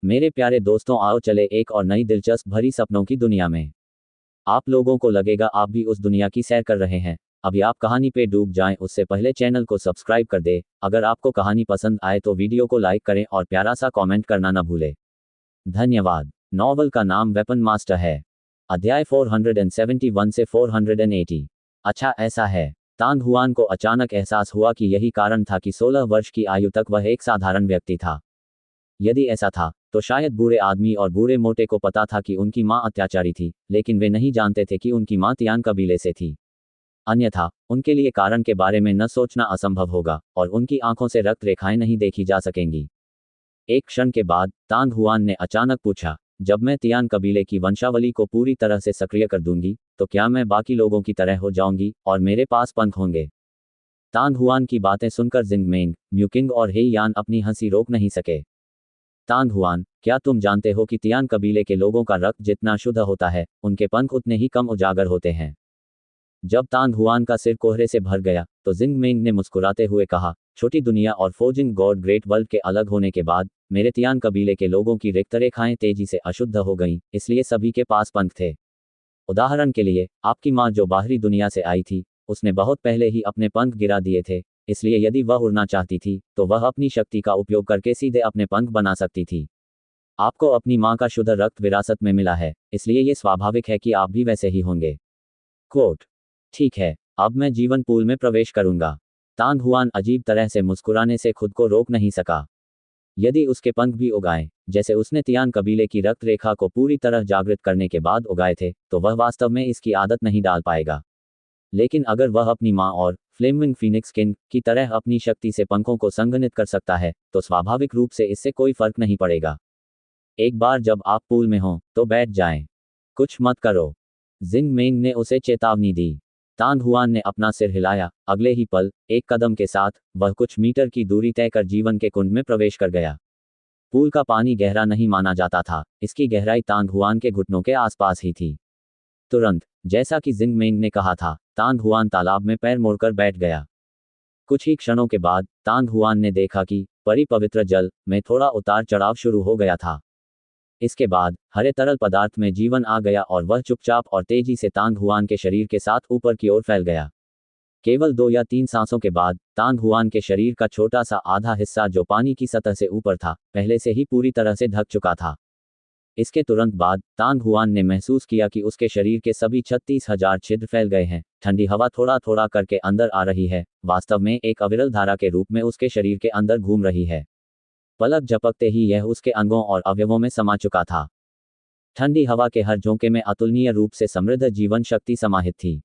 मेरे प्यारे दोस्तों, आओ चले एक और नई दिलचस्प भरी सपनों की दुनिया में। आप लोगों को लगेगा आप भी उस दुनिया की सैर कर रहे हैं। अभी आप कहानी पे डूब जाएं उससे पहले चैनल को सब्सक्राइब कर दे। अगर आपको कहानी पसंद आए तो वीडियो को लाइक करें और प्यारा सा कमेंट करना न भूले। धन्यवाद। नॉवल का नाम वेपन मास्टर है। अध्याय 471 से 480। अच्छा ऐसा है। तांग हुआन को अचानक एहसास हुआ कि यही कारण था कि 16 वर्ष की आयु तक वह एक साधारण व्यक्ति था। यदि ऐसा था तो शायद बूढ़े आदमी और बूढ़े मोटे को पता था कि उनकी मां अत्याचारी थी, लेकिन वे नहीं जानते थे कि उनकी मां तियान कबीले से थी। अन्यथा उनके लिए कारण के बारे में न सोचना असंभव होगा और उनकी आंखों से रक्त रेखाएं नहीं देखी जा सकेंगी। एक क्षण के बाद तांग हुआन ने अचानक पूछा, जब मैं तियान कबीले की वंशावली को पूरी तरह से सक्रिय कर दूंगी तो क्या मैं बाकी लोगों की तरह हो जाऊंगी और मेरे पास पंख होंगे? तांग हुआन की बातें सुनकर जिंगमेंग, म्यूकिंग और हे यान अपनी हंसी रोक नहीं सके। तांग हुआन, क्या तुम जानते हो कि तियान कबीले के लोगों का रक्त जितना शुद्ध होता है उनके पंख उतने ही कम उजागर होते हैं? जब तांग हुआन का सिर कोहरे से भर गया तो जिंगमेंग ने मुस्कुराते हुए कहा, छोटी दुनिया और फोजिंग गॉड ग्रेट वर्ल्ड के अलग होने के बाद मेरे तियान कबीले के लोगों की रेखाएं तेजी से अशुद्ध हो गईं, इसलिए सभी के पास पंख थे। उदाहरण के लिए, आपकी मां जो बाहरी दुनिया से आई थी उसने बहुत पहले ही अपने पंख गिरा दिए थे, इसलिए यदि वह उड़ना चाहती थी तो वह अपनी शक्ति का उपयोग करके सीधे अपने पंख बना सकती थी। आपको अपनी मां का शुद्ध रक्त विरासत में मिला है, इसलिए ये स्वाभाविक है कि आप भी वैसे ही होंगे। कोट। ठीक है, अब मैं जीवन पूल में प्रवेश करूंगा। तांग हुआन अजीब तरह से मुस्कुराने से खुद को रोक नहीं सका। यदि उसके पंख भी उगाए जैसे उसने तियान कबीले की रक्त रेखा को पूरी तरह जागृत करने के बाद उगाए थे तो वह वास्तव में इसकी आदत नहीं डाल पाएगा। लेकिन अगर वह अपनी मां और फ्लेमिंग फीनिक्स किंग की तरह अपनी शक्ति से पंखों को संघनित कर सकता है तो स्वाभाविक रूप से इससे कोई फर्क नहीं पड़ेगा। एक बार जब आप पूल में हों तो बैठ जाएं। कुछ मत करो, जिंगमेंग ने उसे चेतावनी दी। तांग हुआन ने अपना सिर हिलाया। अगले ही पल, एक कदम के साथ वह कुछ मीटर की दूरी तय कर जीवन के कुंड में प्रवेश कर गया। पूल का पानी गहरा नहीं माना जाता था, इसकी गहराई तांग हुआन के घुटनों के आसपास ही थी। तुरंत, जैसा कि जिंगमेंग ने कहा था, तांग हुआन तालाब में पैर मोड़कर बैठ गया। कुछ ही क्षणों के बाद तांग हुआन ने देखा कि परिपवित्र जल में थोड़ा उतार चढ़ाव शुरू हो गया था। इसके बाद हरे तरल पदार्थ में जीवन आ गया और वह चुपचाप और तेजी से तांग हुआन के शरीर के साथ ऊपर की ओर फैल गया। केवल 2 या 3 सांसों के बाद तांग हुआन के शरीर का छोटा सा आधा हिस्सा जो पानी की सतह से ऊपर था पहले से ही पूरी तरह से ढक चुका था। इसके तुरंत बाद तांग हुआन ने महसूस किया कि उसके शरीर के सभी 36,000 छिद्र फैल गए हैं। ठंडी हवा थोड़ा थोड़ा करके अंदर आ रही है, वास्तव में एक अविरल धारा के रूप में उसके शरीर के अंदर घूम रही है। पलक झपकते ही यह उसके अंगों और अवयवों में समा चुका था। ठंडी हवा के हर झोंके में अतुलनीय रूप से समृद्ध जीवन शक्ति समाहित थी।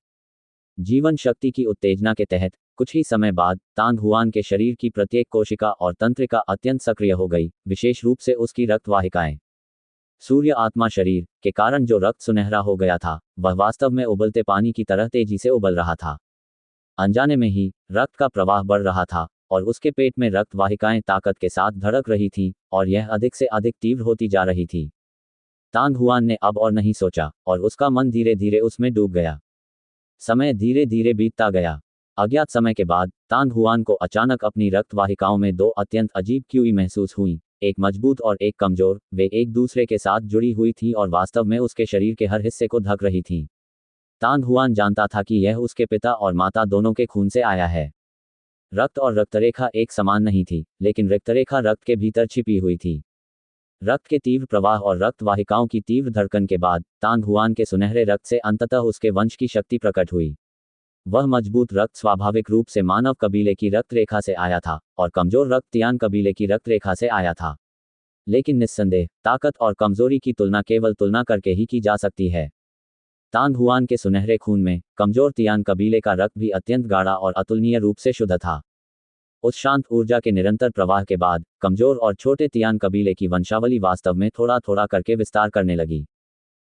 जीवन शक्ति की उत्तेजना के तहत कुछ ही समय बाद तांग हुआन के शरीर की प्रत्येक कोशिका और तंत्रिका अत्यंत सक्रिय हो गई, विशेष रूप से उसकी रक्तवाहिकाएं। सूर्य आत्मा शरीर के कारण जो रक्त सुनहरा हो गया था वह वास्तव में उबलते पानी की तरह तेजी से उबल रहा था। अनजाने में ही रक्त का प्रवाह बढ़ रहा था और उसके पेट में रक्त वाहिकाएं ताकत के साथ धड़क रही थीं और यह अधिक से अधिक तीव्र होती जा रही थी। तांग हुआन ने अब और नहीं सोचा और उसका मन धीरे धीरे उसमें डूब गया। समय धीरे धीरे बीतता गया। अज्ञात समय के बाद तांग हुआन को अचानक अपनी रक्त वाहिकाओं में 2 अत्यंत अजीब क्यूई महसूस हुई, एक मजबूत और एक कमजोर। वे एक दूसरे के साथ जुड़ी हुई थीं और वास्तव में उसके शरीर के हर हिस्से को ढक रही थीं। तांग हुआन जानता था कि यह उसके पिता और माता दोनों के खून से आया है। रक्त और रक्तरेखा एक समान नहीं थी, लेकिन रक्तरेखा रक्त के भीतर छिपी हुई थी। रक्त के तीव्र प्रवाह और रक्त वाहिकाओं की तीव्र धड़कन के बाद तांग हुआन के सुनहरे रक्त से अंततः उसके वंश की शक्ति प्रकट हुई। वह मजबूत रक्त स्वाभाविक रूप से मानव कबीले की रक्त रेखा से आया था और कमजोर रक्त तियान कबीले की रक्त रेखा से आया था। लेकिन निस्संदेह ताकत और कमजोरी की तुलना केवल तुलना करके ही की जा सकती है। तांग हुआन के सुनहरे खून में कमजोर तियान कबीले का रक्त भी अत्यंत गाढ़ा और अतुलनीय रूप से शुद्ध था। उस शांत ऊर्जा के निरंतर प्रवाह के बाद कमजोर और छोटे तियान कबीले की वंशावली वास्तव में थोड़ा थोड़ा करके विस्तार करने लगी।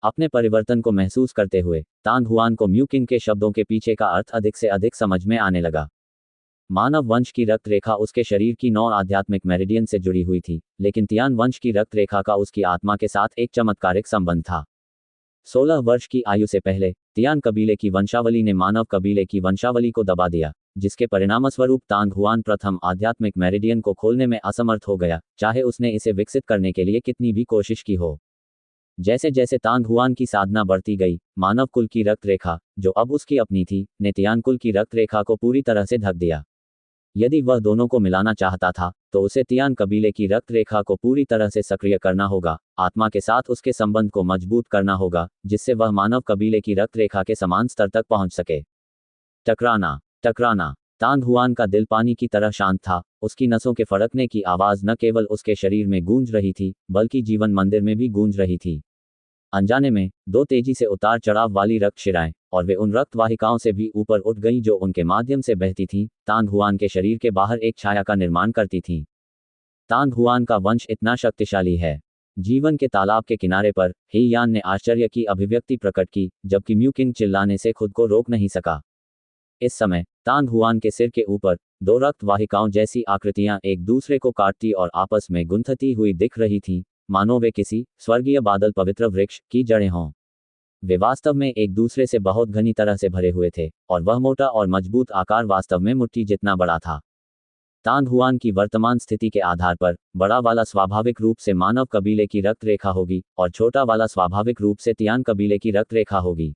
अपने परिवर्तन को महसूस करते हुए तांग हुआन को म्यूकिंग के शब्दों के पीछे का अर्थ अधिक से अधिक समझ में आने लगा। मानव वंश की रक्त रेखा उसके शरीर की 9 आध्यात्मिक मेरिडियन से जुड़ी हुई थी, लेकिन तियान वंश की रक्त रेखा का उसकी आत्मा के साथ एक चमत्कारिक संबंध था। 16 वर्ष की आयु से पहले तियान कबीले की वंशावली ने मानव कबीले की वंशावली को दबा दिया, जिसके परिणामस्वरूप तांग हुआन प्रथम आध्यात्मिक मेरिडियन को खोलने में असमर्थ हो गया, चाहे उसने इसे विकसित करने के लिए कितनी भी कोशिश की हो। जैसे जैसे तांग हुआन की साधना बढ़ती गई, मानव कुल की रक्त रेखा, जो अब उसकी अपनी थी, ने तियान कुल की रक्त रेखा को पूरी तरह से ढक दिया। यदि वह दोनों को मिलाना चाहता था, तो उसे तियान कबीले की रक्त रेखा को पूरी तरह से सक्रिय करना होगा, आत्मा के साथ उसके संबंध को मजबूत करना होगा, जिससे वह मानव कबीले की रक्त रेखा के समान स्तर तक पहुंच सके। टकराना टकराना तांग हुआन का दिल पानी की तरह शांत था, उसकी नसों के फड़कने की आवाज न केवल उसके शरीर में गूंज रही थी, बल्कि जीवन मंदिर में भी गूंज रही थी। अनजाने में, दो तेजी से उतार चढ़ाव वाली रक्त शिराएं, और वे उन रक्त वाहिकाओं से भी ऊपर उठ गईं जो उनके माध्यम से बहती थीं, तांग हुआन के शरीर के बाहर एक छाया का निर्माण करती थीं। तांग हुआन का वंश इतना शक्तिशाली है। जीवन के तालाब के किनारे पर ही यान ने आश्चर्य की अभिव्यक्ति प्रकट की, जबकि म्यूकिंग चिल्लाने से खुद को रोक नहीं सका। इस समय तांग हुआन के सिर के ऊपर दो रक्त वाहिकाओं जैसी आकृतियां एक दूसरे को काटती और आपस में गुंथती हुई दिख रही थीं, मानो वे किसी स्वर्गीय बादल पवित्र वृक्ष की जड़ें हों। वे वास्तव में एक दूसरे से बहुत घनी तरह से भरे हुए थे, और वह मोटा और मजबूत आकार वास्तव में मुट्ठी जितना बड़ा था। तांग हुआन की वर्तमान स्थिति के आधार पर बड़ा वाला स्वाभाविक रूप से मानव कबीले की रक्त रेखा होगी, और छोटा वाला स्वाभाविक रूप से तियान कबीले की रक्त रेखा होगी।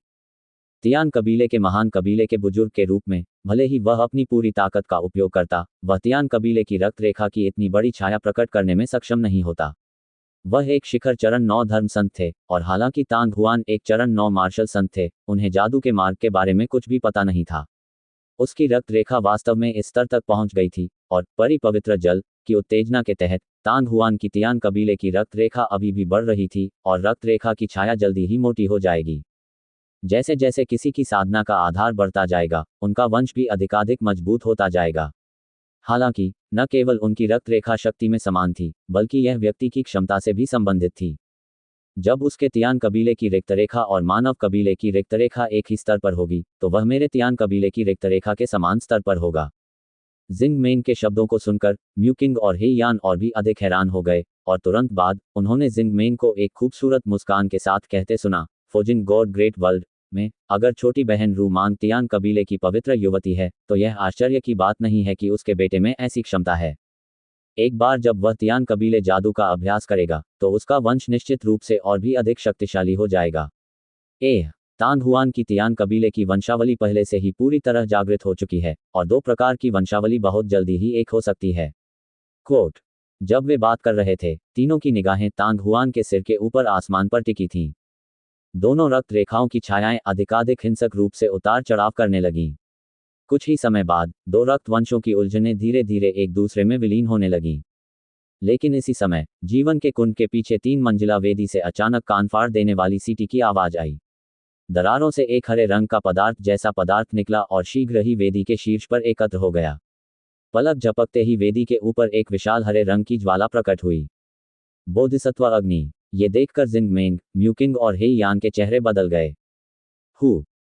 तियान कबीले के महान कबीले के बुजुर्ग के रूप में, भले ही वह अपनी पूरी ताकत का उपयोग करता, वह तियान कबीले की रक्त रेखा की इतनी बड़ी छाया प्रकट करने में सक्षम नहीं होता। वह एक शिखर चरण 9 धर्म संत थे, और हालांकि तांग हुआन एक चरण 9 मार्शल संत थे, उन्हें जादू के मार्ग के बारे में कुछ भी पता नहीं था। उसकी रक्त रेखा वास्तव में इस स्तर तक पहुंच गई थी, और परिपवित्र जल की उत्तेजना के तहत तांग हुआन की तियान कबीले की रक्त रेखा अभी भी बढ़ रही थी, और रक्त रेखा की छाया जल्दी ही मोटी हो जाएगी। जैसे जैसे किसी की साधना का आधार बढ़ता जाएगा, उनका वंश भी अधिकाधिक मजबूत होता जाएगा। हालांकि न केवल उनकी रक्त रेखा शक्ति में समान थी, बल्कि यह व्यक्ति की क्षमता से भी संबंधित थी। जब उसके तियान कबीले की रक्तरेखा और मानव कबीले की रक्तरेखा एक ही स्तर पर होगी, तो वह मेरे तियान कबीले की रक्तरेखा के समान स्तर पर होगा। जिंग मेंग के शब्दों को सुनकर म्यूकिंग और हे यान और भी अधिक हैरान हो गए, और तुरंत बाद उन्होंने जिंग मेंग को एक खूबसूरत मुस्कान के साथ कहते सुना, फोजिंग गॉड ग्रेट वर्ल्ड में, अगर छोटी बहन रू मांग तियान कबीले की पवित्र युवती है, तो यह आश्चर्य की बात नहीं है कि उसके बेटे में ऐसी क्षमता है। एक बार जब वह तियान कबीले जादू का अभ्यास करेगा, तो उसका वंश निश्चित रूप से और भी अधिक शक्तिशाली हो जाएगा। तांग हुआन की तियान कबीले की वंशावली पहले से ही पूरी तरह जागृत हो चुकी है, और दो प्रकार की वंशावली बहुत जल्दी ही एक हो सकती है। कोट। जब वे बात कर रहे थे, तीनों की निगाहें तांग हुआन के सिर के ऊपर आसमान पर टिकी थीं। दोनों रक्त रेखाओं की छायाएं अधिकाधिक हिंसक रूप से उतार चढ़ाव करने लगीं। कुछ ही समय बाद दो रक्त वंशों की उलझनें धीरे धीरे एक दूसरे में विलीन होने लगीं। लेकिन इसी समय जीवन के कुंड के पीछे 3 मंजिला वेदी से अचानक कान फाड़ देने वाली सीटी की आवाज आई। दरारों से एक हरे रंग का पदार्थ जैसा पदार्थ निकला और शीघ्र ही वेदी के शीर्ष पर एकत्र हो गया। पलक झपकते ही वेदी के ऊपर एक विशाल हरे रंग की ज्वाला प्रकट हुई। बोधिसत्व अग्नि। ये देखकर जिंग मेंग, म्यूकिंग और हे यान के चेहरे बदल गए।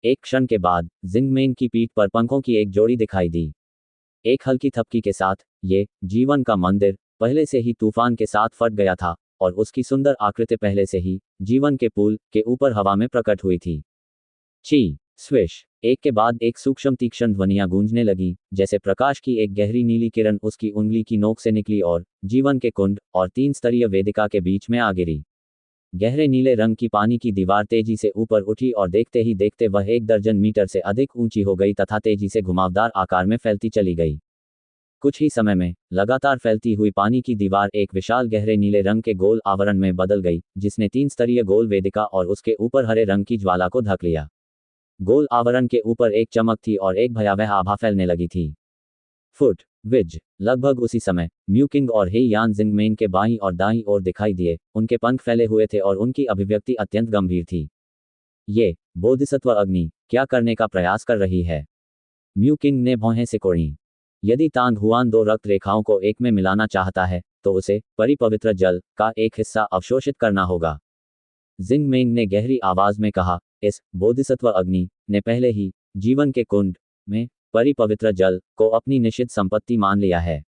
एक क्षण के बाद जिंग मेंग की पीठ पर पंखों की एक जोड़ी दिखाई दी। एक हल्की थपकी के साथ ये जीवन का मंदिर पहले से ही तूफान के साथ फट गया था, और उसकी सुंदर आकृति पहले से ही जीवन के पुल के ऊपर हवा में प्रकट हुई थी। ची स्विश। एक के बाद एक सूक्ष्म तीक्ष्ण ध्वनियां गूंजने लगी, जैसे प्रकाश की एक गहरी नीली किरण उसकी उंगली की नोक से निकली और जीवन के कुंड और 3 स्तरीय वेदिका के बीच में आ गिरी। गहरे नीले रंग की पानी की दीवार तेजी से ऊपर उठी और देखते ही देखते वह 1 दर्जन मीटर से अधिक ऊंची हो गई तथा तेजी से घुमावदार आकार में फैलती चली गई। कुछ ही समय में लगातार फैलती हुई पानी की दीवार एक विशाल गहरे नीले रंग के गोल आवरण में बदल गई, जिसने 3 स्तरीय गोल वेदिका और उसके ऊपर हरे रंग की ज्वाला को ढक लिया। गोल आवरण के ऊपर एक चमक थी और एक भयावह आभा फैलने लगी थी। विज। लगभग उसी समय म्यूकिंग और हे यान जिंग मेंग के बाईं और दाईं ओर दिखाई दिए। उनके पंख फैले हुए थे और उनकी अभिव्यक्ति अत्यंत गंभीर थी। ये बोधिसत्व अग्नि क्या करने का प्रयास कर रही है? म्यूकिंग ने भौहें सिकोड़ी। यदि तांग हुआन 2 रक्त रेखाओं को एक में मिलाना चाहता है, तो उसे परिपवित्र जल का एक हिस्सा अवशोषित करना होगा। जिंग मेंग ने गहरी आवाज में कहा, इस बोधिसत्व अग्नि ने पहले ही जीवन के कुंड में परिपवित्र जल को अपनी निषिद्ध संपत्ति मान लिया है।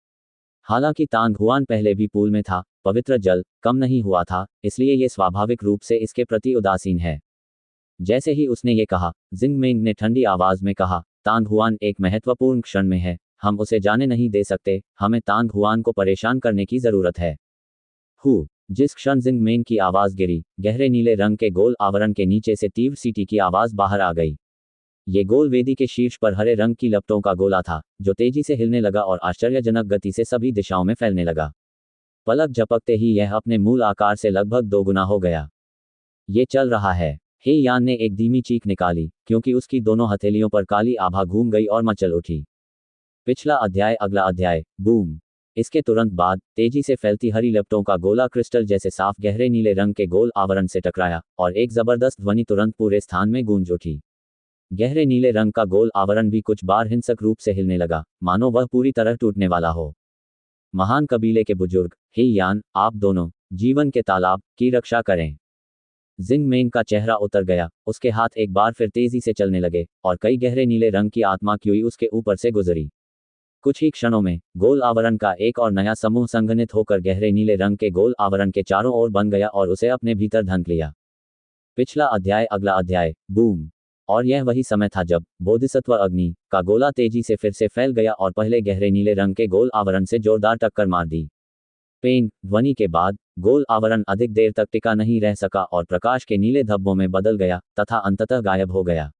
हालांकि तांग हुआन पहले भी पूल में था, पवित्र जल कम नहीं हुआ था, इसलिए ये स्वाभाविक रूप से इसके प्रति उदासीन है। जैसे ही उसने ये कहा, जिंग मेंग ने ठंडी आवाज में कहा, तांग हुआन एक महत्वपूर्ण क्षण में है, हम उसे जाने नहीं दे सकते, हमें तांग हुआन को परेशान करने की जरूरत है। जिस क्षण जिंग मेन की आवाज गिरी, गहरे नीले रंग के गोल आवरण के नीचे से तीव्र सीटी की आवाज बाहर आ गई। ये गोल वेदी के शीर्ष पर हरे रंग की लपटों का गोला था, जो तेजी से हिलने लगा और आश्चर्यजनक गति से सभी दिशाओं में फैलने लगा। पलक झपकते ही यह अपने मूल आकार से लगभग दोगुना हो गया। ये चल रहा है। हे यान ने एक धीमी चीख निकाली, क्योंकि उसकी दोनों हथेलियों पर काली आभा घूम गई और मचल उठी। पिछला अध्याय। अगला अध्याय। बूम। इसके तुरंत बाद तेजी से फैलती हरी लपटों का गोला क्रिस्टल जैसे साफ गहरे नीले रंग के गोल आवरण से टकराया और एक जबरदस्त ध्वनि तुरंत पूरे स्थान में गूंज उठी। गहरे नीले रंग का गोल आवरण भी कुछ बार हिंसक रूप से हिलने लगा, मानो वह पूरी तरह टूटने वाला हो। महान कबीले के बुजुर्ग, हे यान, आप दोनों जीवन के तालाब की रक्षा करें। जिंग मेंग का चेहरा उतर गया, उसके हाथ एक बार फिर तेजी से चलने लगे और कई गहरे नीले रंग की आत्मा क्यूई उसके ऊपर से गुजरी। कुछ ही क्षणों में गोल आवरण का एक और नया समूह संघनित होकर गहरे नीले रंग के गोल आवरण के चारों ओर बन गया और उसे अपने भीतर धंक लिया। पिछला अध्याय। अगला अध्याय। बूम। और यह वही समय था जब बोधिसत्व अग्नि का गोला तेजी से फिर से फैल गया और पहले गहरे नीले रंग के गोल आवरण से जोरदार टक्कर मार दी। पेंग ध्वनि के बाद गोल आवरण अधिक देर तक टिका नहीं रह सका और प्रकाश के नीले धब्बों में बदल गया तथा अंततः गायब हो गया।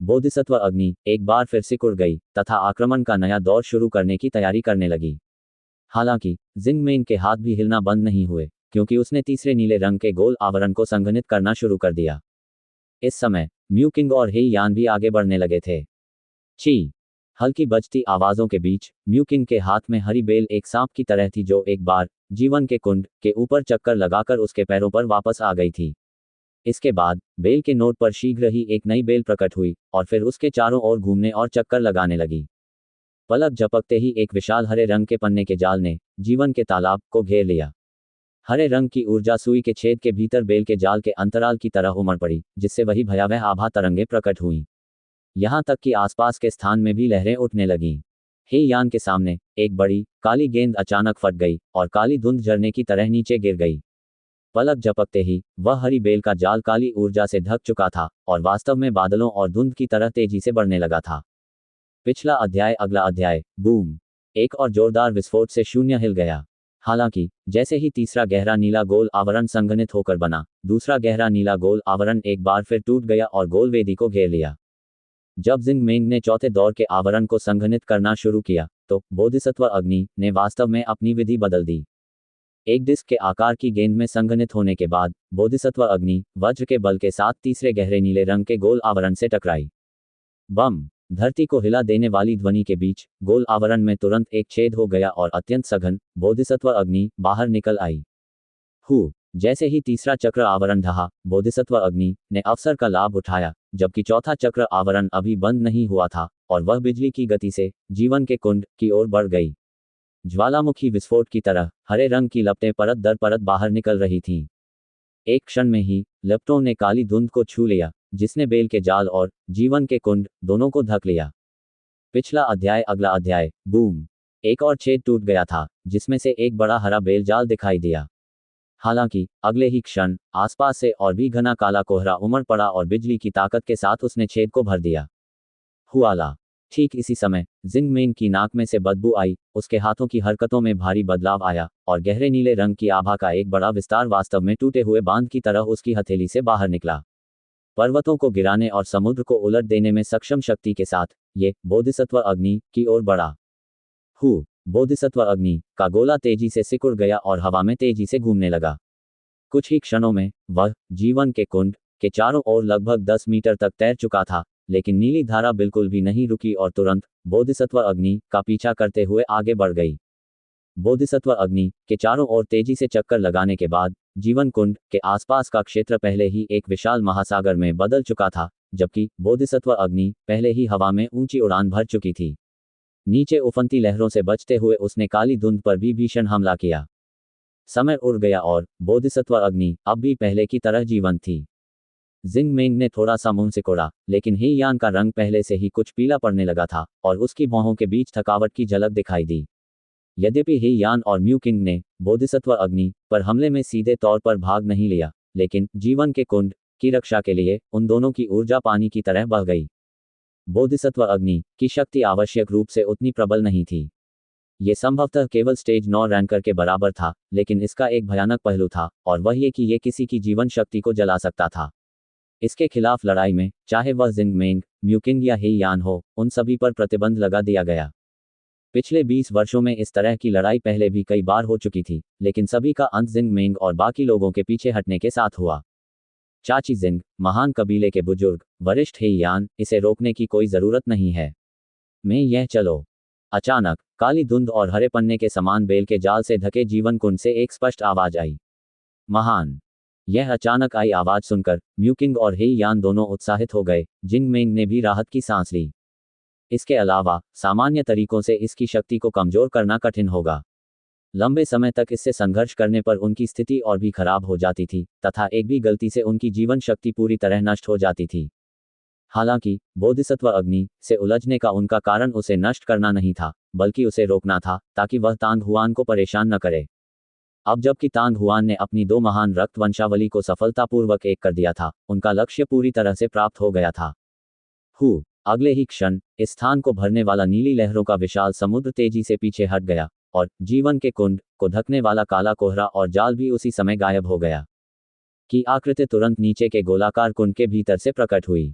बोधिसत्व अग्नि एक बार फिर सिकुड़ गई तथा आक्रमण का नया दौर शुरू करने की तैयारी करने लगी। हालांकि जिंग मेंग के हाथ भी हिलना बंद नहीं हुए, क्योंकि उसने तीसरे नीले रंग के गोल आवरण को संघनित करना शुरू कर दिया। इस समय म्यू किंग और हे यान भी आगे बढ़ने लगे थे। ची। हल्की बजती आवाजों के बीच म्यू किंग के हाथ में हरी बेल एक सांप की तरह थी जो एक बार जीवन के कुंड के ऊपर चक्कर लगाकर उसके पैरों पर वापस आ गई थी। इसके बाद बेल के नोट पर शीघ्र ही एक नई बेल प्रकट हुई और फिर उसके चारों ओर घूमने और चक्कर लगाने लगी। पलक झपकते ही एक विशाल हरे रंग के पन्ने के जाल ने जीवन के तालाब को घेर लिया। हरे रंग की ऊर्जा सुई के छेद के भीतर बेल के जाल के अंतराल की तरह उमड़ पड़ी, जिससे वही भयावह आभा तरंगे प्रकट हुईं। यहाँ तक कि आसपास के स्थान में भी लहरें उठने लगीं। हे यान के सामने एक बड़ी काली गेंद अचानक फट गई और काली धुंध झरने की तरह नीचे गिर गई। पलक झपकते ही वह हरी बेल का जाल काली ऊर्जा से ढक चुका था और वास्तव में बादलों और धुंध की तरह तेजी से बढ़ने लगा था। पिछला अध्याय। अगला अध्याय। बूम। एक और जोरदार विस्फोट से शून्य हिल गया। हालांकि जैसे ही तीसरा गहरा नीला गोल आवरण संघनित होकर बना, दूसरा गहरा नीला गोल आवरण एक बार फिर टूट गया और गोल वेदी को घेर लिया। जब जिंग मेंग ने चौथे दौर के आवरण को संघनित करना शुरू किया, तो बोधिसत्व अग्नि ने वास्तव में अपनी विधि बदल दी। एक डिस्क के आकार की गेंद में संघनित होने के बाद बोधिसत्व अग्नि वज्र के बल के साथ तीसरे गहरे नीले रंग के गोल आवरण से टकराई। बम। धरती को हिला देने वाली ध्वनि के बीच गोल आवरण में तुरंत एक छेद हो गया और अत्यंत सघन बोधिसत्व अग्नि बाहर निकल आई। जैसे ही तीसरा चक्र आवरण ढहा, बोधिसत्व अग्नि ने अवसर का लाभ उठाया, जबकि चौथा चक्र आवरण अभी बंद नहीं हुआ था और वह बिजली की गति से जीवन के कुंड की ओर बढ़ गई। ज्वालामुखी विस्फोट की तरह हरे रंग की लपटें परत दर परत बाहर निकल रही थीं। एक क्षण में ही लपटों ने काली धुंध को छू लिया, जिसने बेल के जाल और जीवन के कुंड दोनों को ढक लिया। पिछला अध्याय। अगला अध्याय। बूम। एक और छेद टूट गया था, जिसमें से एक बड़ा हरा बेल जाल दिखाई दिया। हालांकि अगले ही क्षण आसपास से और भी घना काला कोहरा उमड़ पड़ा और बिजली की ताकत के साथ उसने छेद को भर दिया। हुआला। ठीक इसी समय जिंग मेंग की नाक में से बदबू आई, उसके हाथों की हरकतों में भारी बदलाव आया और गहरे नीले रंग की आभा का एक बड़ा विस्तार वास्तव में टूटे हुए बांध की तरह उसकी हथेली से बाहर निकला। पर्वतों को गिराने और समुद्र को उलट देने में सक्षम शक्ति के साथ ये बोधिसत्व अग्नि की ओर बढ़ा। बोधिसत्व अग्नि का गोला तेजी से सिकुड़ गया और हवा में तेजी से घूमने लगा। कुछ ही क्षणों में वह जीवन के कुंड के चारों ओर लगभग 10 मीटर तक तैर चुका था, लेकिन नीली धारा बिल्कुल भी नहीं रुकी और तुरंत बोधिसत्व अग्नि का पीछा करते हुए आगे बढ़ गई। बोधिसत्व अग्नि के चारों ओर तेजी से चक्कर लगाने के बाद जीवन कुंड के आसपास का क्षेत्र पहले ही एक विशाल महासागर में बदल चुका था, जबकि बोधिसत्व अग्नि पहले ही हवा में ऊंची उड़ान भर चुकी थी। नीचे उफनती लहरों से बचते हुए उसने काली धुंध पर भी भीषण हमला किया। समय उड़ गया और बोधिसत्व अग्नि अब भी पहले की तरह जीवंत थी। जिंग मेंग ने थोड़ा सा मुंह सिकोड़ा, लेकिन हे यान का रंग पहले से ही कुछ पीला पड़ने लगा था और उसकी भौहों के बीच थकावट की झलक दिखाई दी। यद्यपि हे यान और म्यू किंग ने बोधिसत्व अग्नि पर हमले में सीधे तौर पर भाग नहीं लिया, लेकिन जीवन के कुंड की रक्षा के लिए उन दोनों की ऊर्जा पानी की तरह बह गई। बोधिसत्व अग्नि की शक्ति आवश्यक रूप से उतनी प्रबल नहीं थी। ये संभवतः केवल स्टेज 9 रैंकर के बराबर था, लेकिन इसका एक भयानक पहलू था, और वह ये कि ये किसी की जीवन शक्ति को जला सकता था। इसके खिलाफ लड़ाई में, चाहे वह जिंग मेंग, म्यूकिंग या हे यान हो, उन सभी पर प्रतिबंध लगा दिया गया। पिछले 20 वर्षों में इस तरह की लड़ाई पहले भी कई बार हो चुकी थी, लेकिन सभी का अंत जिंग मेंग और बाकी लोगों के पीछे हटने के साथ हुआ। चाची जिंग, महान कबीले के बुजुर्ग वरिष्ठ हे यान, इसे रोकने की कोई जरूरत नहीं है। मैं यह चलो। अचानक काली धुंध और हरे पन्ने के समान बेल के जाल से ढके जीवन कुंड से एक स्पष्ट आवाज आई। महान। यह अचानक आई आवाज सुनकर म्यूकिंग और हे यान दोनों उत्साहित हो गए। जिंग मेंग ने भी राहत की सांस ली। इसके अलावा सामान्य तरीकों से इसकी शक्ति को कमजोर करना कठिन होगा। लंबे समय तक इससे संघर्ष करने पर उनकी स्थिति और भी खराब हो जाती थी, तथा एक भी गलती से उनकी जीवन शक्ति पूरी तरह नष्ट हो जाती थी। हालांकि बोधिसत्व अग्नि से उलझने का उनका कारण उसे नष्ट करना नहीं था, बल्कि उसे रोकना था, ताकि वह तांग हुआन को परेशान न करे। अब जबकि तांग हुआन ने अपनी 2 महान रक्त वंशावली को सफलतापूर्वक एक कर दिया था, उनका लक्ष्य पूरी तरह से प्राप्त हो गया था। अगले ही क्षण इस स्थान को भरने वाला नीली लहरों का विशाल समुद्र तेजी से पीछे हट गया, और जीवन के कुंड को ढकने वाला काला कोहरा और जाल भी उसी समय गायब हो गया। की आकृति तुरंत नीचे के गोलाकार कुंड के भीतर से प्रकट हुई।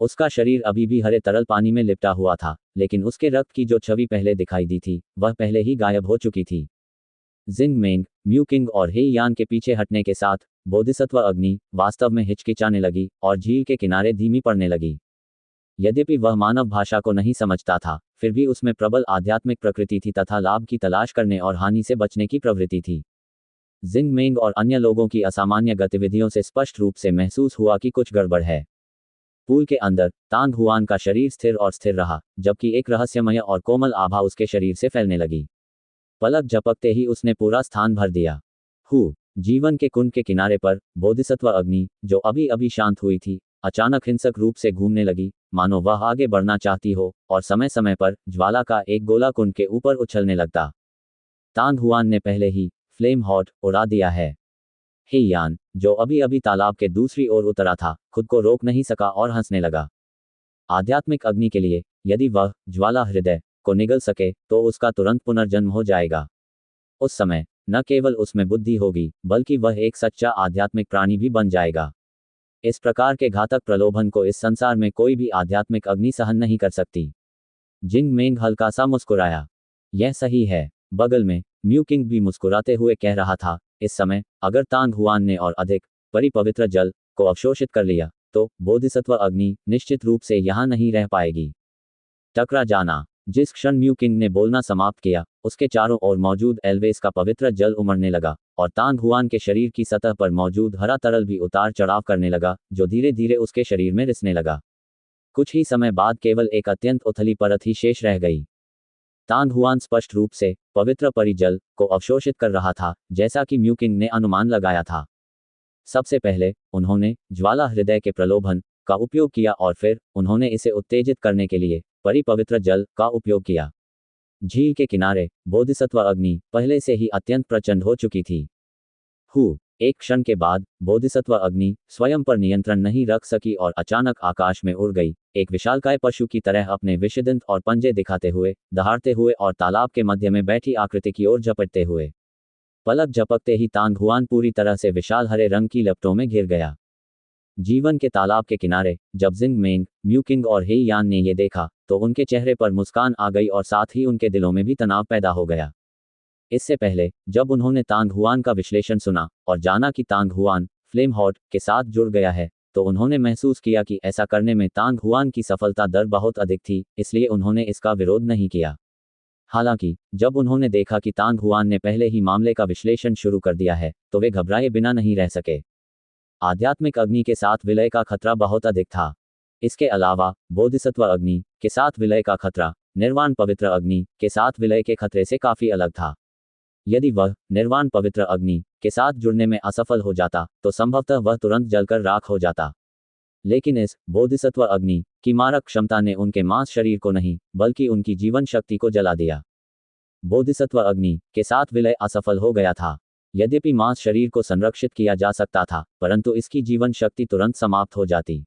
उसका शरीर अभी भी हरे तरल पानी में लिपटा हुआ था, लेकिन उसके रक्त की जो छवि पहले दिखाई दी थी, वह पहले ही गायब हो चुकी थी। जिंग मेंग, म्यूकिंग और हे यान के पीछे हटने के साथ बोधिसत्व अग्नि वास्तव में हिचकिचाने लगी और झील के किनारे धीमी पड़ने लगी। यद्यपि वह मानव भाषा को नहीं समझता था, फिर भी उसमें प्रबल आध्यात्मिक प्रकृति थी तथा लाभ की तलाश करने और हानि से बचने की प्रवृत्ति थी। जिंग मेंग और अन्य लोगों की असामान्य गतिविधियों से स्पष्ट रूप से महसूस हुआ कि कुछ गड़बड़ है। पूल के अंदर तांग हुआन का शरीर स्थिर और स्थिर रहा, जबकि एक रहस्यमय और कोमल आभा उसके शरीर से फैलने लगी। पलक झपकते ही उसने पूरा स्थान भर दिया। जीवन के कुंड के किनारे पर बोधिसत्व अग्नि, जो अभी अभी शांत हुई थी, अचानक हिंसक रूप से घूमने लगी, मानो वह आगे बढ़ना चाहती हो, और समय समय पर ज्वाला का एक गोला कुंड के ऊपर उछलने लगता। तांग हुआन ने पहले ही फ्लेम हॉट उड़ा दिया है। हे यान, जो अभी अभी तालाब के दूसरी ओर उतरा था, खुद को रोक नहीं सका और हंसने लगा। आध्यात्मिक अग्नि के लिए यदि वह ज्वाला हृदय को निगल सके तो उसका तुरंत पुनर्जन्म हो जाएगा। उस समय न केवल उसमें बुद्धि होगी, बल्कि वह एक सच्चा आध्यात्मिक प्राणी भी बन जाएगा। इस प्रकार के घातक प्रलोभन को इस संसार में कोई भी आध्यात्मिक अग्नि सहन नहीं कर सकती। जिंग मेंग हल्का सा मुस्कुराया। यह सही है। बगल में म्यूकिंग भी मुस्कुराते हुए कह रहा था, इस समय अगर तांग हुआन ने और अधिक परिपवित्र जल को अवशोषित कर लिया, तो बोधिसत्व अग्नि निश्चित रूप से यहाँ नहीं रह पाएगी। टकरा जाना। जिस क्षण म्यूकिंग ने बोलना समाप्त किया, उसके चारों ओर मौजूद एल्वेस का पवित्र जल उमड़ने लगा, और तांग हुआन के शरीर की सतह पर मौजूद हरा तरल भी उतार चढ़ाव करने लगा, जो धीरे धीरे उसके शरीर में रिसने लगा। कुछ ही समय बाद केवल एक अत्यंत उथली परत ही शेष रह गई। तांग हुआन स्पष्ट रूप से पवित्र परिजल को अवशोषित कर रहा था, जैसा कि म्यूकिंग ने अनुमान लगाया था। सबसे पहले उन्होंने ज्वाला हृदय के प्रलोभन का उपयोग किया और फिर उन्होंने इसे उत्तेजित करने के लिए परिपवित्र जल का उपयोग किया। झील के किनारे बोधिसत्व अग्नि पहले से ही अत्यंत प्रचंड हो चुकी थी। एक क्षण के बाद बोधिसत्व अग्नि स्वयं पर नियंत्रण नहीं रख सकी और अचानक आकाश में उड़ गई, एक विशालकाय पशु की तरह अपने विषदंत और पंजे दिखाते हुए, दहाड़ते हुए और तालाब के मध्य में बैठी आकृति की ओर झपटते हुए। पलक झपकते ही तांग हुआन पूरी तरह से विशाल हरे रंग की लपटों में घिर गया। जीवन के तालाब के किनारे जब जिंग मेंग, म्यूकिंग और हे यान ने यह देखा, तो उनके चेहरे पर मुस्कान आ गई और साथ ही उनके दिलों में भी तनाव पैदा हो गया। इससे पहले जब उन्होंने तांग हुआन का विश्लेषण सुना और जाना कि तांग हुआन फ्लेम हॉट के साथ जुड़ गया है, तो उन्होंने महसूस किया कि ऐसा करने में तांग हुआन की सफलता दर बहुत अधिक थी, इसलिए उन्होंने इसका विरोध नहीं किया। हालांकि जब उन्होंने देखा कि तांग हुआन ने पहले ही मामले का विश्लेषण शुरू कर दिया है, तो वे घबराए बिना नहीं रह सके। आध्यात्मिक अग्नि के साथ विलय का खतरा बहुत अधिक था। इसके अलावा बोधिसत्व अग्नि के साथ विलय का खतरा निर्वाण पवित्र अग्नि के साथ विलय के खतरे से काफी अलग था। यदि वह निर्वाण पवित्र अग्नि के साथ जुड़ने में असफल हो जाता, तो संभवतः वह तुरंत जलकर राख हो जाता। लेकिन इस बोधिसत्व अग्नि की मारक क्षमता ने उनके मांस शरीर को नहीं, बल्कि उनकी जीवन शक्ति को जला दिया। बोधिसत्व अग्नि के साथ विलय असफल हो गया था। यद्यपि मांस शरीर को संरक्षित किया जा सकता था, परंतु इसकी जीवन शक्ति तुरंत समाप्त हो जाती।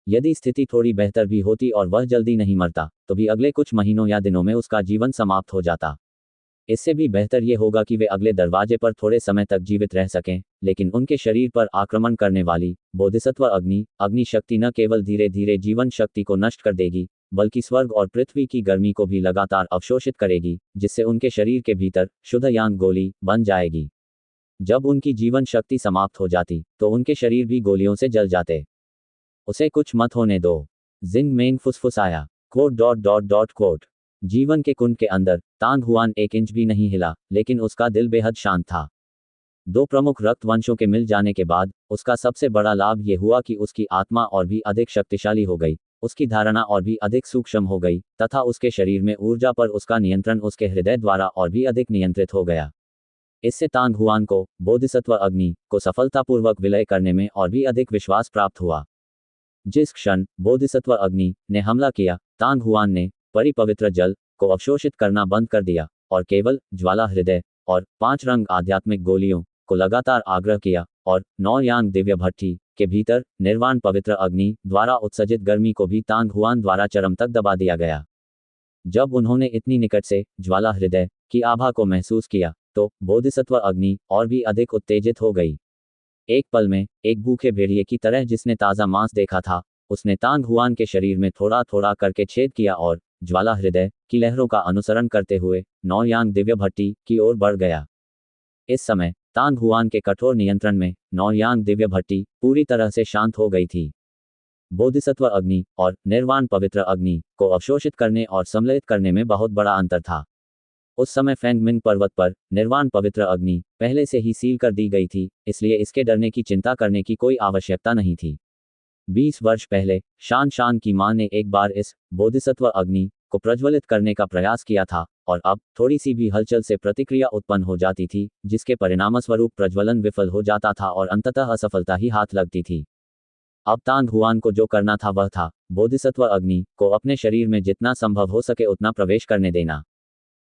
यदि स्थिति थोड़ी बेहतर भी होती और वह जल्दी नहीं मरता, तो भी अगले कुछ महीनों या दिनों में उसका जीवन समाप्त हो जाता। इससे भी बेहतर ये होगा कि वे अगले दरवाजे पर थोड़े समय तक जीवित रह सकें, लेकिन उनके शरीर पर आक्रमण करने वाली बोधिसत्व अग्नि शक्ति न केवल धीरे धीरे जीवन शक्ति को नष्ट कर देगी, बल्कि स्वर्ग और पृथ्वी की गर्मी को भी लगातार अवशोषित करेगी, जिससे उनके शरीर के भीतर शुद्ध यांग गोली बन जाएगी। जब उनकी जीवन शक्ति समाप्त हो जाती, तो उनके शरीर भी गोलियों से जल जाते। उसे कुछ मत होने दो, जिंग मेंग फुसफुसाया। कोट। जीवन के कुंड के अंदर तांग हुआन 1 इंच भी नहीं हिला, लेकिन उसका दिल बेहद शांत था। 2 प्रमुख रक्त वंशों के मिल जाने के बाद उसका सबसे बड़ा लाभ यह हुआ कि उसकी आत्मा और भी अधिक शक्तिशाली हो गई, उसकी धारणा और भी अधिक सूक्ष्म हो गई, तथा उसके शरीर में ऊर्जा पर उसका नियंत्रण उसके हृदय द्वारा और भी अधिक नियंत्रित हो गया। इससे तांग हुआन को बोधिसत्व अग्नि को सफलतापूर्वक विलय करने में और भी अधिक विश्वास प्राप्त हुआ। जिस क्षण बोधिसत्व अग्नि ने हमला किया, तांग हुआन ने परिपवित्र जल को अवशोषित करना बंद कर दिया और केवल ज्वाला हृदय और 5 रंग आध्यात्मिक गोलियों को लगातार आग्रह किया, और 9 यांग दिव्य भट्टी के भीतर निर्वाण पवित्र अग्नि द्वारा उत्सर्जित गर्मी को भी तांग हुआन द्वारा चरम तक दबा दिया गया। जब उन्होंने इतनी निकट से ज्वाला हृदय की आभा को महसूस किया, तो बोधिसत्व अग्नि और भी अधिक उत्तेजित हो गई। एक पल में एक भूखे भेड़िए की तरह जिसने ताज़ा मांस देखा था, उसने तांग हुआन के शरीर में थोड़ा थोड़ा करके छेद किया और ज्वाला हृदय की लहरों का अनुसरण करते हुए 9 यांग दिव्य भट्टी की ओर बढ़ गया। इस समय तांग हुआन के कठोर नियंत्रण में 9 यांग दिव्य भट्टी पूरी तरह से शांत हो गई थी। बोधिसत्व अग्नि और निर्वाण पवित्र अग्नि को अवशोषित करने और सम्मिलित करने में बहुत बड़ा अंतर था। उस समय फैंगमिंग पर्वत पर निर्वाण पवित्र अग्नि पहले से ही सील कर दी गई थी, इसलिए इसके डरने की चिंता करने की कोई आवश्यकता नहीं थी। 20 वर्ष पहले शान की मां ने एक बार इस बोधिसत्व अग्नि को प्रज्वलित करने का प्रयास किया था, और अब थोड़ी सी भी हलचल से प्रतिक्रिया उत्पन्न हो जाती थी, जिसके परिणामस्वरूप प्रज्वलन विफल हो जाता था और अंततः असफलता ही हाथ लगती थी। अब तांग हुआन को जो करना था वह था बोधिसत्व अग्नि को अपने शरीर में जितना संभव हो सके उतना प्रवेश करने देना।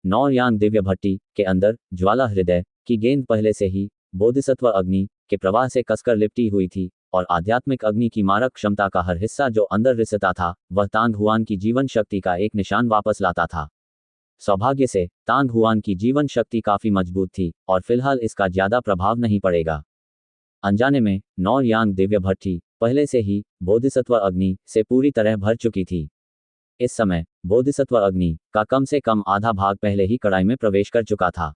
9 यांग दिव्य भट्टी के अंदर ज्वाला हृदय की गेंद पहले से ही बोधिसत्व अग्नि के प्रवाह से कसकर लिपटी हुई थी, और आध्यात्मिक अग्नि की मारक क्षमता का हर हिस्सा जो अंदर रिसता था, वह तांग हुआन की जीवन शक्ति का एक निशान वापस लाता था। सौभाग्य से तांग हुआन की जीवन शक्ति काफी मजबूत थी, और फिलहाल इसका ज्यादा प्रभाव नहीं पड़ेगा। अनजाने में 9 यांग दिव्य भट्टी पहले से ही बोधिसत्व अग्नि से पूरी तरह भर चुकी थी। इस समय बोधिसत्व अग्नि का कम से कम आधा भाग पहले ही कड़ाई में प्रवेश कर चुका था।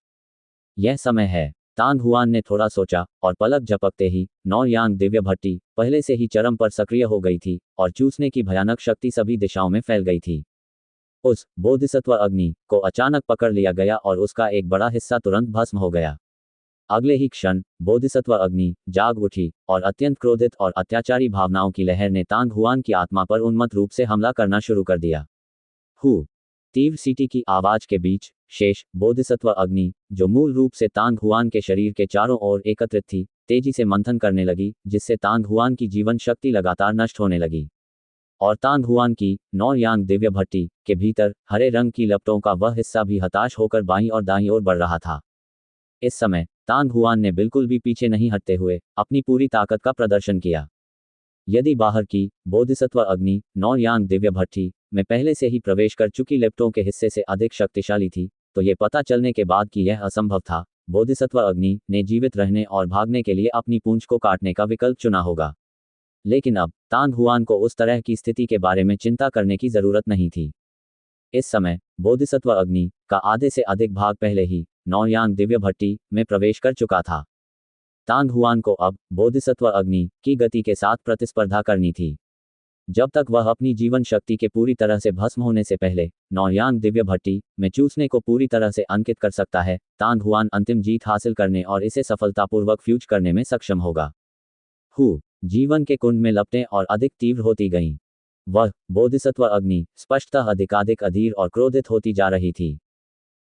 यह समय है। तांग हुआन ने थोड़ा सोचा, और पलक झपकते ही 9 यांग दिव्य भट्टी पहले से ही चरम पर सक्रिय हो गई थी, और चूसने की भयानक शक्ति सभी दिशाओं में फैल गई थी। उस बोधिसत्व अग्नि को अचानक पकड़ लिया गया और उसका एक बड़ा हिस्सा तुरंत भस्म हो गया। अगले ही क्षण बोधिसत्व अग्नि जाग उठी, और अत्यंत क्रोधित और अत्याचारी भावनाओं की लहर ने तांग हुआन की आत्मा पर उन्मत्त रूप से हमला करना शुरू कर दिया। तीव्र सीटी की आवाज के बीच शेष बोधिसत्व अग्नि, जो मूल रूप से तांग हुआन के शरीर के चारों ओर एकत्रित थी, तेजी से मंथन करने लगी, जिससे तांग हुआन की जीवन शक्ति लगातार नष्ट होने लगी। और तांग हुआन की 9 यांग दिव्य भट्टी के भीतर हरे रंग की लपटों का वह हिस्सा भी हताश होकर बाईं और दाईं ओर बढ़ रहा था। इस समय तांग हुआन ने बिल्कुल भी पीछे नहीं हटते हुए अपनी पूरी ताकत का प्रदर्शन किया। यदि बाहर की बोधिसत्व अग्नि 9 यांग दिव्य भट्टी में पहले से ही प्रवेश कर चुकी लेप्टों के हिस्से से अधिक शक्तिशाली थी, तो ये पता चलने के बाद कि यह असंभव था, बोधिसत्व अग्नि ने जीवित रहने और भागने के लिए अपनी पूंछ को काटने का विकल्प चुना होगा। लेकिन अब तांग हुआन को उस तरह की स्थिति के बारे में चिंता करने की जरूरत नहीं थी। इस समय बोधिसत्व अग्नि का आधे से अधिक भाग पहले ही 9 यांग दिव्य भट्टी में प्रवेश कर चुका था। तांग हुआन को अब बोधिसत्व अग्नि की गति के साथ प्रतिस्पर्धा करनी थी। जब तक वह अपनी जीवन शक्ति के पूरी तरह से भस्म होने से पहले 9 यांग दिव्य भट्टी में चूसने को पूरी तरह से अंकित कर सकता है, तांग हुआन अंतिम जीत हासिल करने और इसे सफलतापूर्वक फ्यूज करने में सक्षम होगा। जीवन के कुंड में लपटें और अधिक तीव्र होती गईं। वह बोधिसत्व अग्नि स्पष्टतः अधिकाधिक अधीर और क्रोधित होती जा रही थी।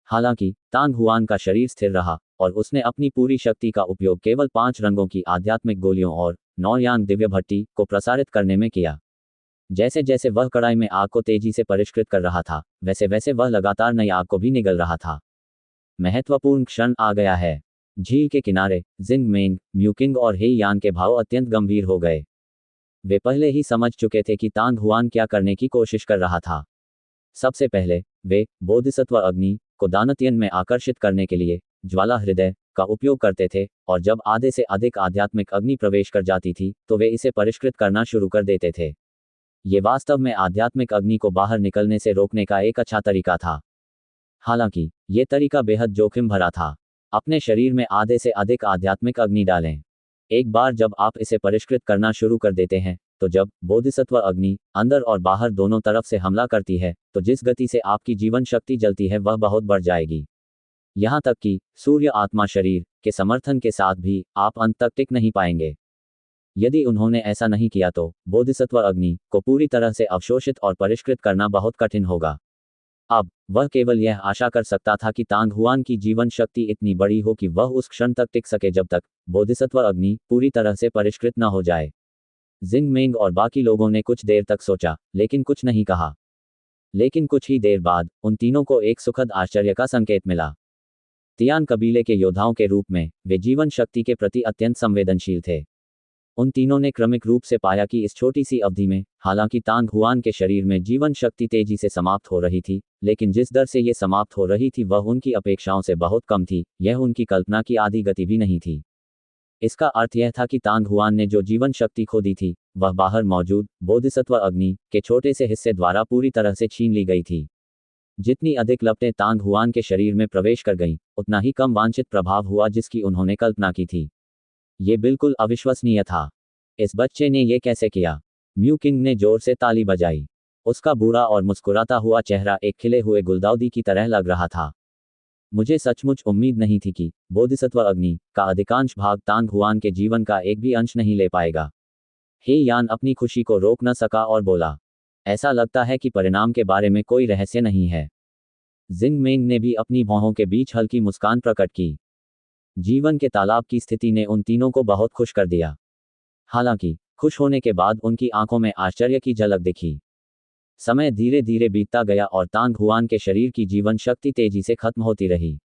हालांकि तांग हुआन का शरीर स्थिर रहा, और उसने अपनी पूरी शक्ति का उपयोग केवल 5 रंगों की आध्यात्मिक गोलियों और 9 यांग दिव्य भट्टी को प्रसारित करने में किया। जैसे जैसे वह कड़ाई में आग को तेजी से परिष्कृत कर रहा था, वैसे वैसे वह लगातार नई आग को भी निगल रहा था। महत्वपूर्ण क्षण आ गया है। झील के किनारे जिंग मेंग, म्यूकिंग और हे यान के भाव अत्यंत गंभीर हो गए। वे पहले ही समझ चुके थे कि तांग हुआन क्या करने की कोशिश कर रहा था। सबसे पहले वे बोधिसत्व अग्नि को दानत्यन में आकर्षित करने के लिए ज्वाला हृदय का उपयोग करते थे, और जब आधे से अधिक आध्यात्मिक अग्नि प्रवेश कर जाती थी तो वे इसे परिष्कृत करना शुरू कर देते थे। ये वास्तव में आध्यात्मिक अग्नि को बाहर निकलने से रोकने का एक अच्छा तरीका था। हालांकि ये तरीका बेहद जोखिम भरा था। अपने शरीर में आधे से अधिक आध्यात्मिक अग्नि डालें। एक बार जब आप इसे परिष्कृत करना शुरू कर देते हैं, तो जब बोधिसत्व अग्नि अंदर और बाहर दोनों तरफ से हमला करती है, तो जिस गति से आपकी जीवन शक्ति जलती है वह बहुत बढ़ जाएगी। यहाँ तक कि सूर्य आत्मा शरीर के समर्थन के साथ भी आप अंत तक टिक नहीं पाएंगे। यदि उन्होंने ऐसा नहीं किया तो बोधिसत्व अग्नि को पूरी तरह से अवशोषित और परिष्कृत करना बहुत कठिन होगा। अब वह केवल यह आशा कर सकता था कि तांग हुआन की जीवन शक्ति इतनी बड़ी हो कि वह उस क्षण तक टिक सके जब तक बोधिसत्व अग्नि पूरी तरह से परिष्कृत न हो जाए। जिंग मेंग और बाकी लोगों ने कुछ देर तक सोचा, लेकिन कुछ नहीं कहा। लेकिन कुछ ही देर बाद उन तीनों को एक सुखद आश्चर्य का संकेत मिला। तियान कबीले के योद्धाओं के रूप में वे जीवन शक्ति के प्रति अत्यंत संवेदनशील थे। उन तीनों ने क्रमिक रूप से पाया कि इस छोटी सी अवधि में, हालांकि तांग हुआन के शरीर में जीवन शक्ति तेजी से समाप्त हो रही थी, लेकिन जिस दर से ये समाप्त हो रही थी वह उनकी अपेक्षाओं से बहुत कम थी। यह उनकी कल्पना की आधी गति भी नहीं थी। इसका अर्थ यह था कि तांग हुआन ने जो जीवन शक्ति खो दी थी वह बाहर मौजूद बोधिसत्व अग्नि के छोटे से हिस्से द्वारा पूरी तरह से छीन ली गई थी। जितनी अधिक लपटें तांग हुआन के शरीर में प्रवेश कर गईं, उतना ही कम वांछित प्रभाव हुआ जिसकी उन्होंने कल्पना की थी। ये बिल्कुल अविश्वसनीय था। इस बच्चे ने ये कैसे किया? म्यू किंग ने जोर से ताली बजाई। उसका बूढ़ा और मुस्कुराता हुआ चेहरा एक खिले हुए गुलदाउदी की तरह लग रहा था। मुझे सचमुच उम्मीद नहीं थी कि बोधिसत्व अग्नि का अधिकांश भाग तांग हुआन के जीवन का एक भी अंश नहीं ले पाएगा। हे यान अपनी खुशी को रोक न सका और बोला, ऐसा लगता है कि परिणाम के बारे में कोई रहस्य नहीं है। जिंग मेंग ने भी अपनी भौहों के बीच हल्की मुस्कान प्रकट की। जीवन के तालाब की स्थिति ने उन तीनों को बहुत खुश कर दिया। हालांकि खुश होने के बाद उनकी आंखों में आश्चर्य की झलक दिखी। समय धीरे धीरे बीतता गया और तांग हुआन के शरीर की जीवन शक्ति तेजी से खत्म होती रही।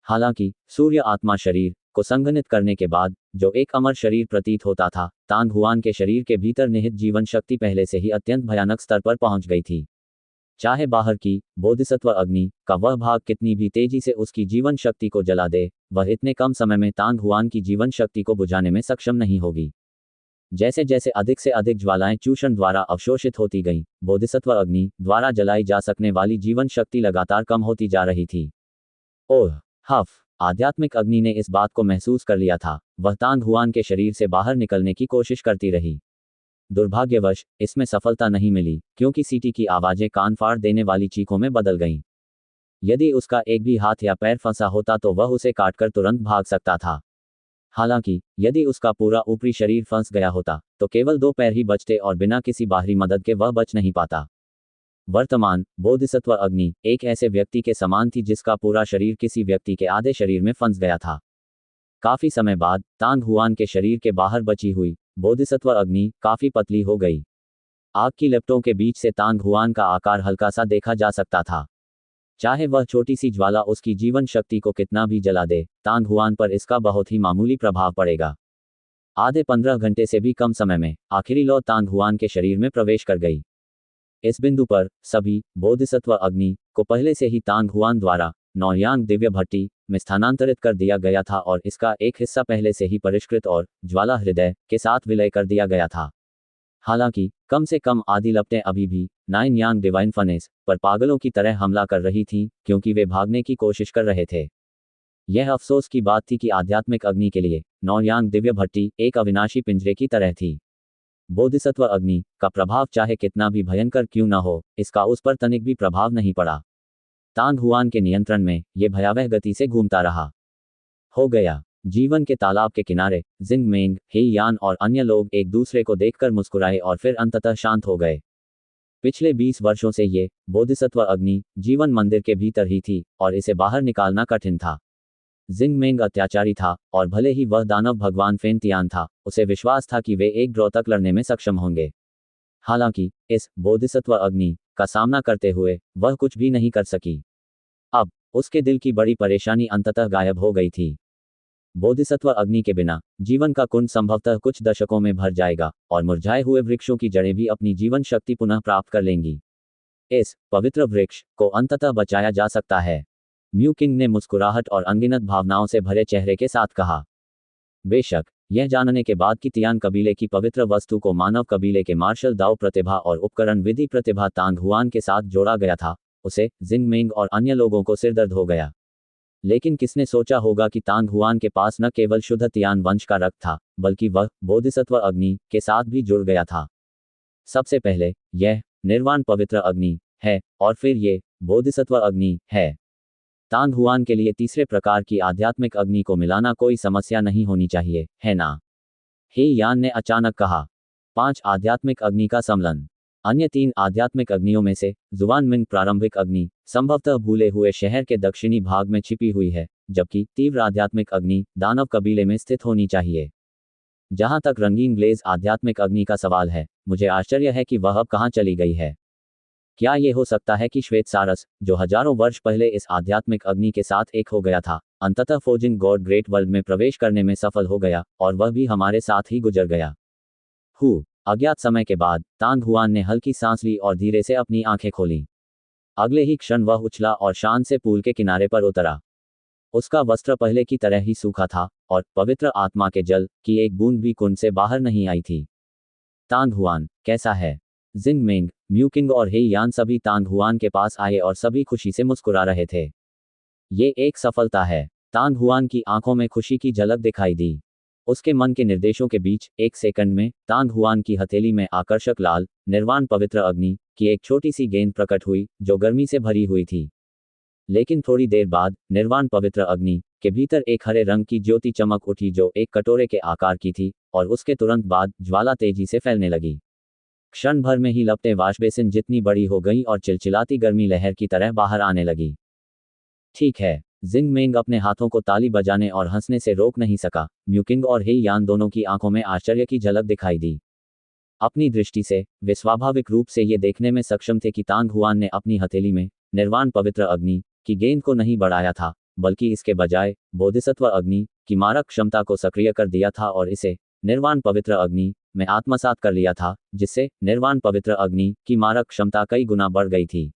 हालांकि सूर्य आत्मा शरीर को संघनित करने के बाद जो एक अमर शरीर प्रतीत होता था, तांग हुआन के शरीर के भीतर निहित जीवन शक्ति पहले से ही अत्यंत भयानक स्तर पर पहुंच गई थी। चाहे बाहर की बोधिसत्व अग्नि का वह भाग कितनी भी तेजी से उसकी जीवन शक्ति को जला दे, वह इतने कम समय में तांग हुआन की जीवन शक्ति को बुझाने में सक्षम नहीं होगी। जैसे जैसे अधिक से अधिक ज्वालाएं चूषण द्वारा अवशोषित होती गईं, बोधिसत्व अग्नि द्वारा जलाई जा सकने वाली जीवन शक्ति लगातार कम होती जा रही थी। ओह हफ! आध्यात्मिक अग्नि ने इस बात को महसूस कर लिया था। वह तांग हुआन के शरीर से बाहर निकलने की कोशिश करती रही। दुर्भाग्यवश इसमें सफलता नहीं मिली, क्योंकि सीटी की आवाजें कान फाड़ देने वाली चीखों में बदल गईं। यदि उसका एक भी हाथ या पैर फंसा होता तो वह उसे काटकर तुरंत भाग सकता था। हालांकि यदि उसका पूरा ऊपरी शरीर फंस गया होता तो केवल 2 पैर ही बचते और बिना किसी बाहरी मदद के वह बच नहीं पाता। वर्तमान बोधिसत्व अग्नि एक ऐसे व्यक्ति के समान थी जिसका पूरा शरीर किसी व्यक्ति के आधे शरीर में फंस गया था। काफी समय बाद तांग हुआन के शरीर के बाहर बची हुई बोधिसत्व अग्नि काफी पतली हो गई। आग की लपटों के बीच से तांग हुआन का आकार हल्का सा देखा जा सकता था। चाहे वह छोटी सी ज्वाला उसकी जीवन शक्ति को कितना भी जला दे, तांग हुआन पर इसका बहुत ही मामूली प्रभाव पड़ेगा। आधे 15 घंटे से भी कम समय में आखिरी लौ तांग हुआन के शरीर में प्रवेश कर गई। इस बिंदु पर सभी बोधिसत्व अग्नि को पहले से ही तांग हुआन द्वारा नौयांग दिव्य भट्टी में स्थानांतरित कर दिया गया था और इसका एक हिस्सा पहले से ही परिष्कृत और ज्वाला हृदय के साथ विलय कर दिया गया था। हालांकि कम से कम आधी लपटें अभी भी नाइन यांग डिवाइन फनेस पर पागलों की तरह हमला कर रही थीं, क्योंकि वे भागने की कोशिश कर रहे थे। यह अफसोस की बात थी कि आध्यात्मिक अग्नि के लिए नौयांग दिव्य भट्टी एक अविनाशी पिंजरे की तरह थी। बोधिसत्व अग्नि का प्रभाव चाहे कितना भी भयंकर क्यों न हो, इसका उस पर तनिक भी प्रभाव नहीं पड़ा। तांग हुआन के नियंत्रण में यह भयावह गति से घूमता रहा। हो गया। जीवन के तालाब के किनारे जिंग मेंग, हे यान और अन्य लोग एक दूसरे को देखकर मुस्कुराए और फिर अंततः शांत हो गए। पिछले 20 वर्षों से ये बोधिसत्व अग्नि जीवन मंदिर के भीतर ही थी और इसे बाहर निकालना कठिन था। जिंग मेंग अत्याचारी था और भले ही वह दानव भगवान फेन तियान था, उसे विश्वास था कि वे एक ड्रॉ तक लड़ने में सक्षम होंगे। हालांकि इस बोधिसत्व अग्नि का सामना करते हुए वह कुछ भी नहीं कर सकी। अब उसके दिल की बड़ी परेशानी अंततः गायब हो गई थी। बोधिसत्व अग्नि के बिना जीवन का कुंड संभवतः कुछ दशकों में भर जाएगा और मुरझाए हुए वृक्षों की जड़ें भी अपनी जीवन शक्ति पुनः प्राप्त कर लेंगी। इस पवित्र वृक्ष को अंततः बचाया जा सकता है। म्यू किंग ने मुस्कुराहट और अनगिनत भावनाओं से भरे चेहरे के साथ कहा। बेशक, यह जानने के बाद कि तियान कबीले की पवित्र वस्तु को मानव कबीले के मार्शल दाओ प्रतिभा और उपकरण विधि प्रतिभा तांग हुआन के साथ जोड़ा गया था, उसे जिंग मेंग और अन्य लोगों को सिरदर्द हो गया। लेकिन किसने सोचा होगा कि तांग हुआन के पास न केवल शुद्ध तियान वंश का रक्त था, बल्कि वह बोधिसत्व अग्नि के साथ भी जुड़ गया था। सबसे पहले यह निर्वाण पवित्र अग्नि है और फिर ये बोधिसत्व अग्नि है। तांग हुआन के लिए तीसरे प्रकार की आध्यात्मिक अग्नि को मिलाना कोई समस्या नहीं होनी चाहिए, है ना? हे यान ने अचानक कहा। 5 आध्यात्मिक अग्नि का सम्मिलन। अन्य 3 आध्यात्मिक अग्नियों में से जुवान मिंग प्रारंभिक अग्नि संभवतः भूले हुए शहर के दक्षिणी भाग में छिपी हुई है, जबकि तीव्र आध्यात्मिक अग्नि दानव कबीले में स्थित होनी चाहिए। जहां तक रंगीन ग्लेज आध्यात्मिक अग्नि का सवाल है, मुझे आश्चर्य है कि वह अब कहां चली गई है। क्या ये हो सकता है कि श्वेत सारस, जो हजारों वर्ष पहले इस आध्यात्मिक अग्नि के साथ एक हो गया था, अंततः फोजिंग गॉड ग्रेट वर्ल्ड में प्रवेश करने में सफल हो गया और वह भी हमारे साथ ही गुजर गया? अज्ञात समय के बाद तांग हुआन ने हल्की सांस ली और धीरे से अपनी आंखें खोली। अगले ही क्षण वह उछला और शान से पूल के किनारे पर उतरा। उसका वस्त्र पहले की तरह ही सूखा था और पवित्र आत्मा के जल की एक बूंद भी कुंड से बाहर नहीं आई थी। तांग हुआन, कैसा है? जिंग मेंग, म्यू किंग और हे यान सभी तांग हुआन के पास आए और सभी खुशी से मुस्कुरा रहे थे। ये एक सफलता है। तांग हुआन की आंखों में खुशी की झलक दिखाई दी। उसके मन के निर्देशों के बीच एक सेकंड में तांग हुआन की हथेली में आकर्षक लाल निर्वाण पवित्र अग्नि की एक छोटी सी गेंद प्रकट हुई जो गर्मी से भरी हुई थी। लेकिन थोड़ी देर बाद निर्वाण पवित्र अग्नि के भीतर एक हरे रंग की ज्योति चमक उठी जो एक कटोरे के आकार की थी और उसके तुरंत बाद ज्वाला तेजी से फैलने लगी। क्षण भर में ही लपटें वाशबेसिन जितनी बड़ी हो गई और चिलचिलाती गर्मी लहर की तरह बाहर आने लगी। ठीक है, जिंग मेंग अपने हाथों को ताली बजाने और हंसने से रोक नहीं सका। म्यू किंग और हे यान दोनों की आंखों में आश्चर्य की झलक दिखाई दी। अपनी दृष्टि से वे स्वाभाविक रूप से ये देखने में सक्षम थे कि तांग हुआन ने अपनी हथेली में निर्वाण पवित्र अग्नि की गेंद को नहीं बढ़ाया था, बल्कि इसके बजाय बोधिसत्व अग्नि की मारक क्षमता को सक्रिय कर दिया था और इसे निर्वाण पवित्र अग्नि में आत्मसात कर लिया था, जिससे निर्वाण पवित्र अग्नि की मारक क्षमता कई गुना बढ़ गई थी।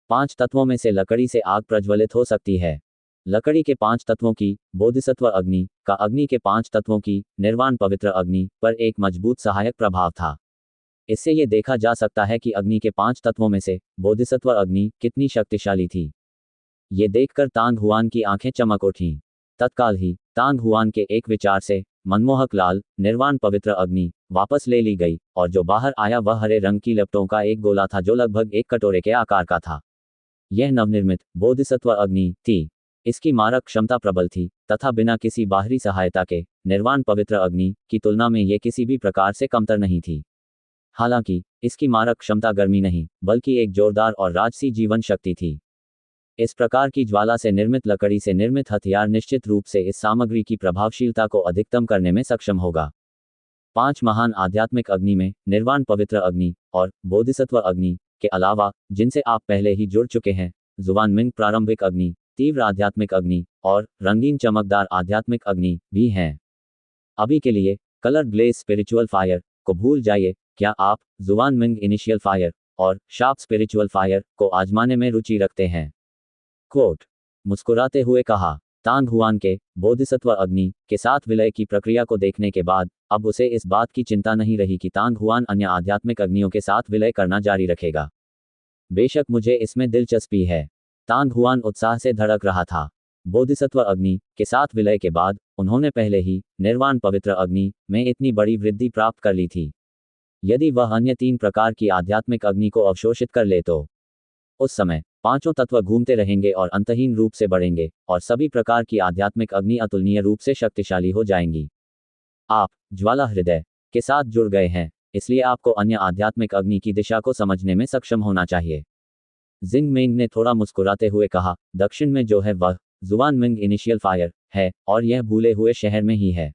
5 तत्वों में से लकड़ी से आग प्रज्वलित हो सकती है। लकड़ी के 5 तत्वों की बोधिसत्व अग्नि का अग्नि के 5 तत्वों की निर्वाण पवित्र अग्नि पर एक मजबूत सहायक प्रभाव था। इससे ये देखा जा सकता है कि अग्नि के 5 तत्वों में से बोधिसत्व अग्नि कितनी शक्तिशाली थी। ये देखकर तांग हुआन की आंखें चमक उठीं। तत्काल ही तांग हुआन के एक विचार से मनमोहक लाल निर्वाण पवित्र अग्नि वापस ले ली गई और जो बाहर आया वह हरे रंग की लपटों का एक गोला था जो लगभग एक कटोरे के आकार का था। यह नवनिर्मित बोधिसत्व अग्नि थी। इसकी मारक क्षमता प्रबल थी तथा बिना किसी बाहरी सहायता के निर्वाण पवित्र अग्नि की तुलना में यह किसी भी प्रकार से कमतर नहीं थी। हालांकि इसकी मारक क्षमता गर्मी नहीं बल्कि एक जोरदार और राजसी जीवन शक्ति थी। इस प्रकार की ज्वाला से निर्मित लकड़ी से निर्मित हथियार निश्चित रूप से इस सामग्री की प्रभावशीलता को अधिकतम करने में सक्षम होगा। 5 महान आध्यात्मिक अग्नि में निर्वाण पवित्र अग्नि और बोधिसत्व अग्नि के अलावा, जिनसे आप पहले ही जुड़ चुके हैं, जुवान मिंग प्रारंभिक अग्नि, तीव्र आध्यात्मिक अग्नि और रंगीन चमकदार आध्यात्मिक अग्नि भी हैं। अभी के लिए कलर ग्लेज स्पिरिचुअल फायर को भूल जाइए। क्या आप जुवान मिंग इनिशियल फायर और शार्प स्पिरिचुअल फायर को आजमाने में रुचि रखते हैं? कोट मुस्कुराते हुए कहा। तांग हुआन के बोधिसत्व अग्नि के साथ विलय की प्रक्रिया को देखने के बाद अब उसे इस बात की चिंता नहीं रही कि तांग हुआन अन्य आध्यात्मिक अग्नियों के साथ विलय करना जारी रखेगा। बेशक मुझे इसमें दिलचस्पी है। तांग हुआन उत्साह से धड़क रहा था। बोधिसत्व अग्नि के साथ विलय के बाद उन्होंने पहले ही निर्वाण पवित्र अग्नि में इतनी बड़ी वृद्धि प्राप्त कर ली थी। यदि वह अन्य 3 प्रकार की आध्यात्मिक अग्नि को अवशोषित कर ले तो उस समय 5 तत्व घूमते रहेंगे और अंतहीन रूप से बढ़ेंगे और सभी प्रकार की आध्यात्मिक अग्नि अतुलनीय रूप से शक्तिशाली हो जाएंगी। आप ज्वाला हृदय के साथ जुड़ गए हैं, इसलिए आपको अन्य आध्यात्मिक अग्नि की दिशा को समझने में सक्षम होना चाहिए। जिंग मेंग ने थोड़ा मुस्कुराते हुए कहा, दक्षिण में जो है वह जुवान मिंग इनिशियल फायर है और यह भूले हुए शहर में ही है।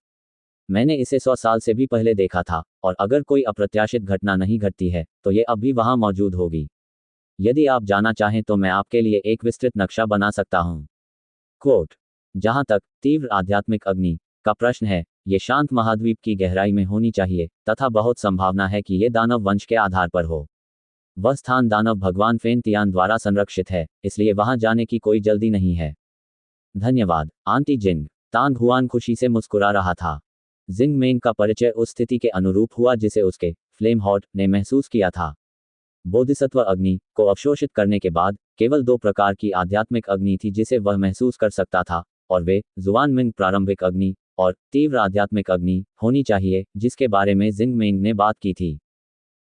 मैंने इसे 100 साल से भी पहले देखा था और अगर कोई अप्रत्याशित घटना नहीं घटती है तो ये अब भी वहां मौजूद होगी। यदि आप जाना चाहें तो मैं आपके लिए एक विस्तृत नक्शा बना सकता हूं। कोट जहां तक तीव्र आध्यात्मिक अग्नि का प्रश्न है, ये शांत महाद्वीप की गहराई में होनी चाहिए, तथा बहुत संभावना है कि ये दानव वंश के आधार पर हो। वह स्थान दानव भगवान फेन तियान द्वारा संरक्षित है, इसलिए वहां जाने की कोई जल्दी नहीं है। धन्यवाद, आंटी जिंग। तांग हुआन खुशी से मुस्कुरा रहा था। जिंग मेंग का परिचय उस स्थिति के अनुरूप हुआ जिसे उसके फ्लेम हॉट ने महसूस किया था। बोधिसत्व अग्नि को अवशोषित करने के बाद केवल 2 प्रकार की आध्यात्मिक अग्नि थी जिसे वह महसूस कर सकता था, और वे जुआन मिंग प्रारंभिक अग्नि और तीव्र आध्यात्मिक अग्नि होनी चाहिए, जिसके बारे में जिंग मेंग ने बात की थी।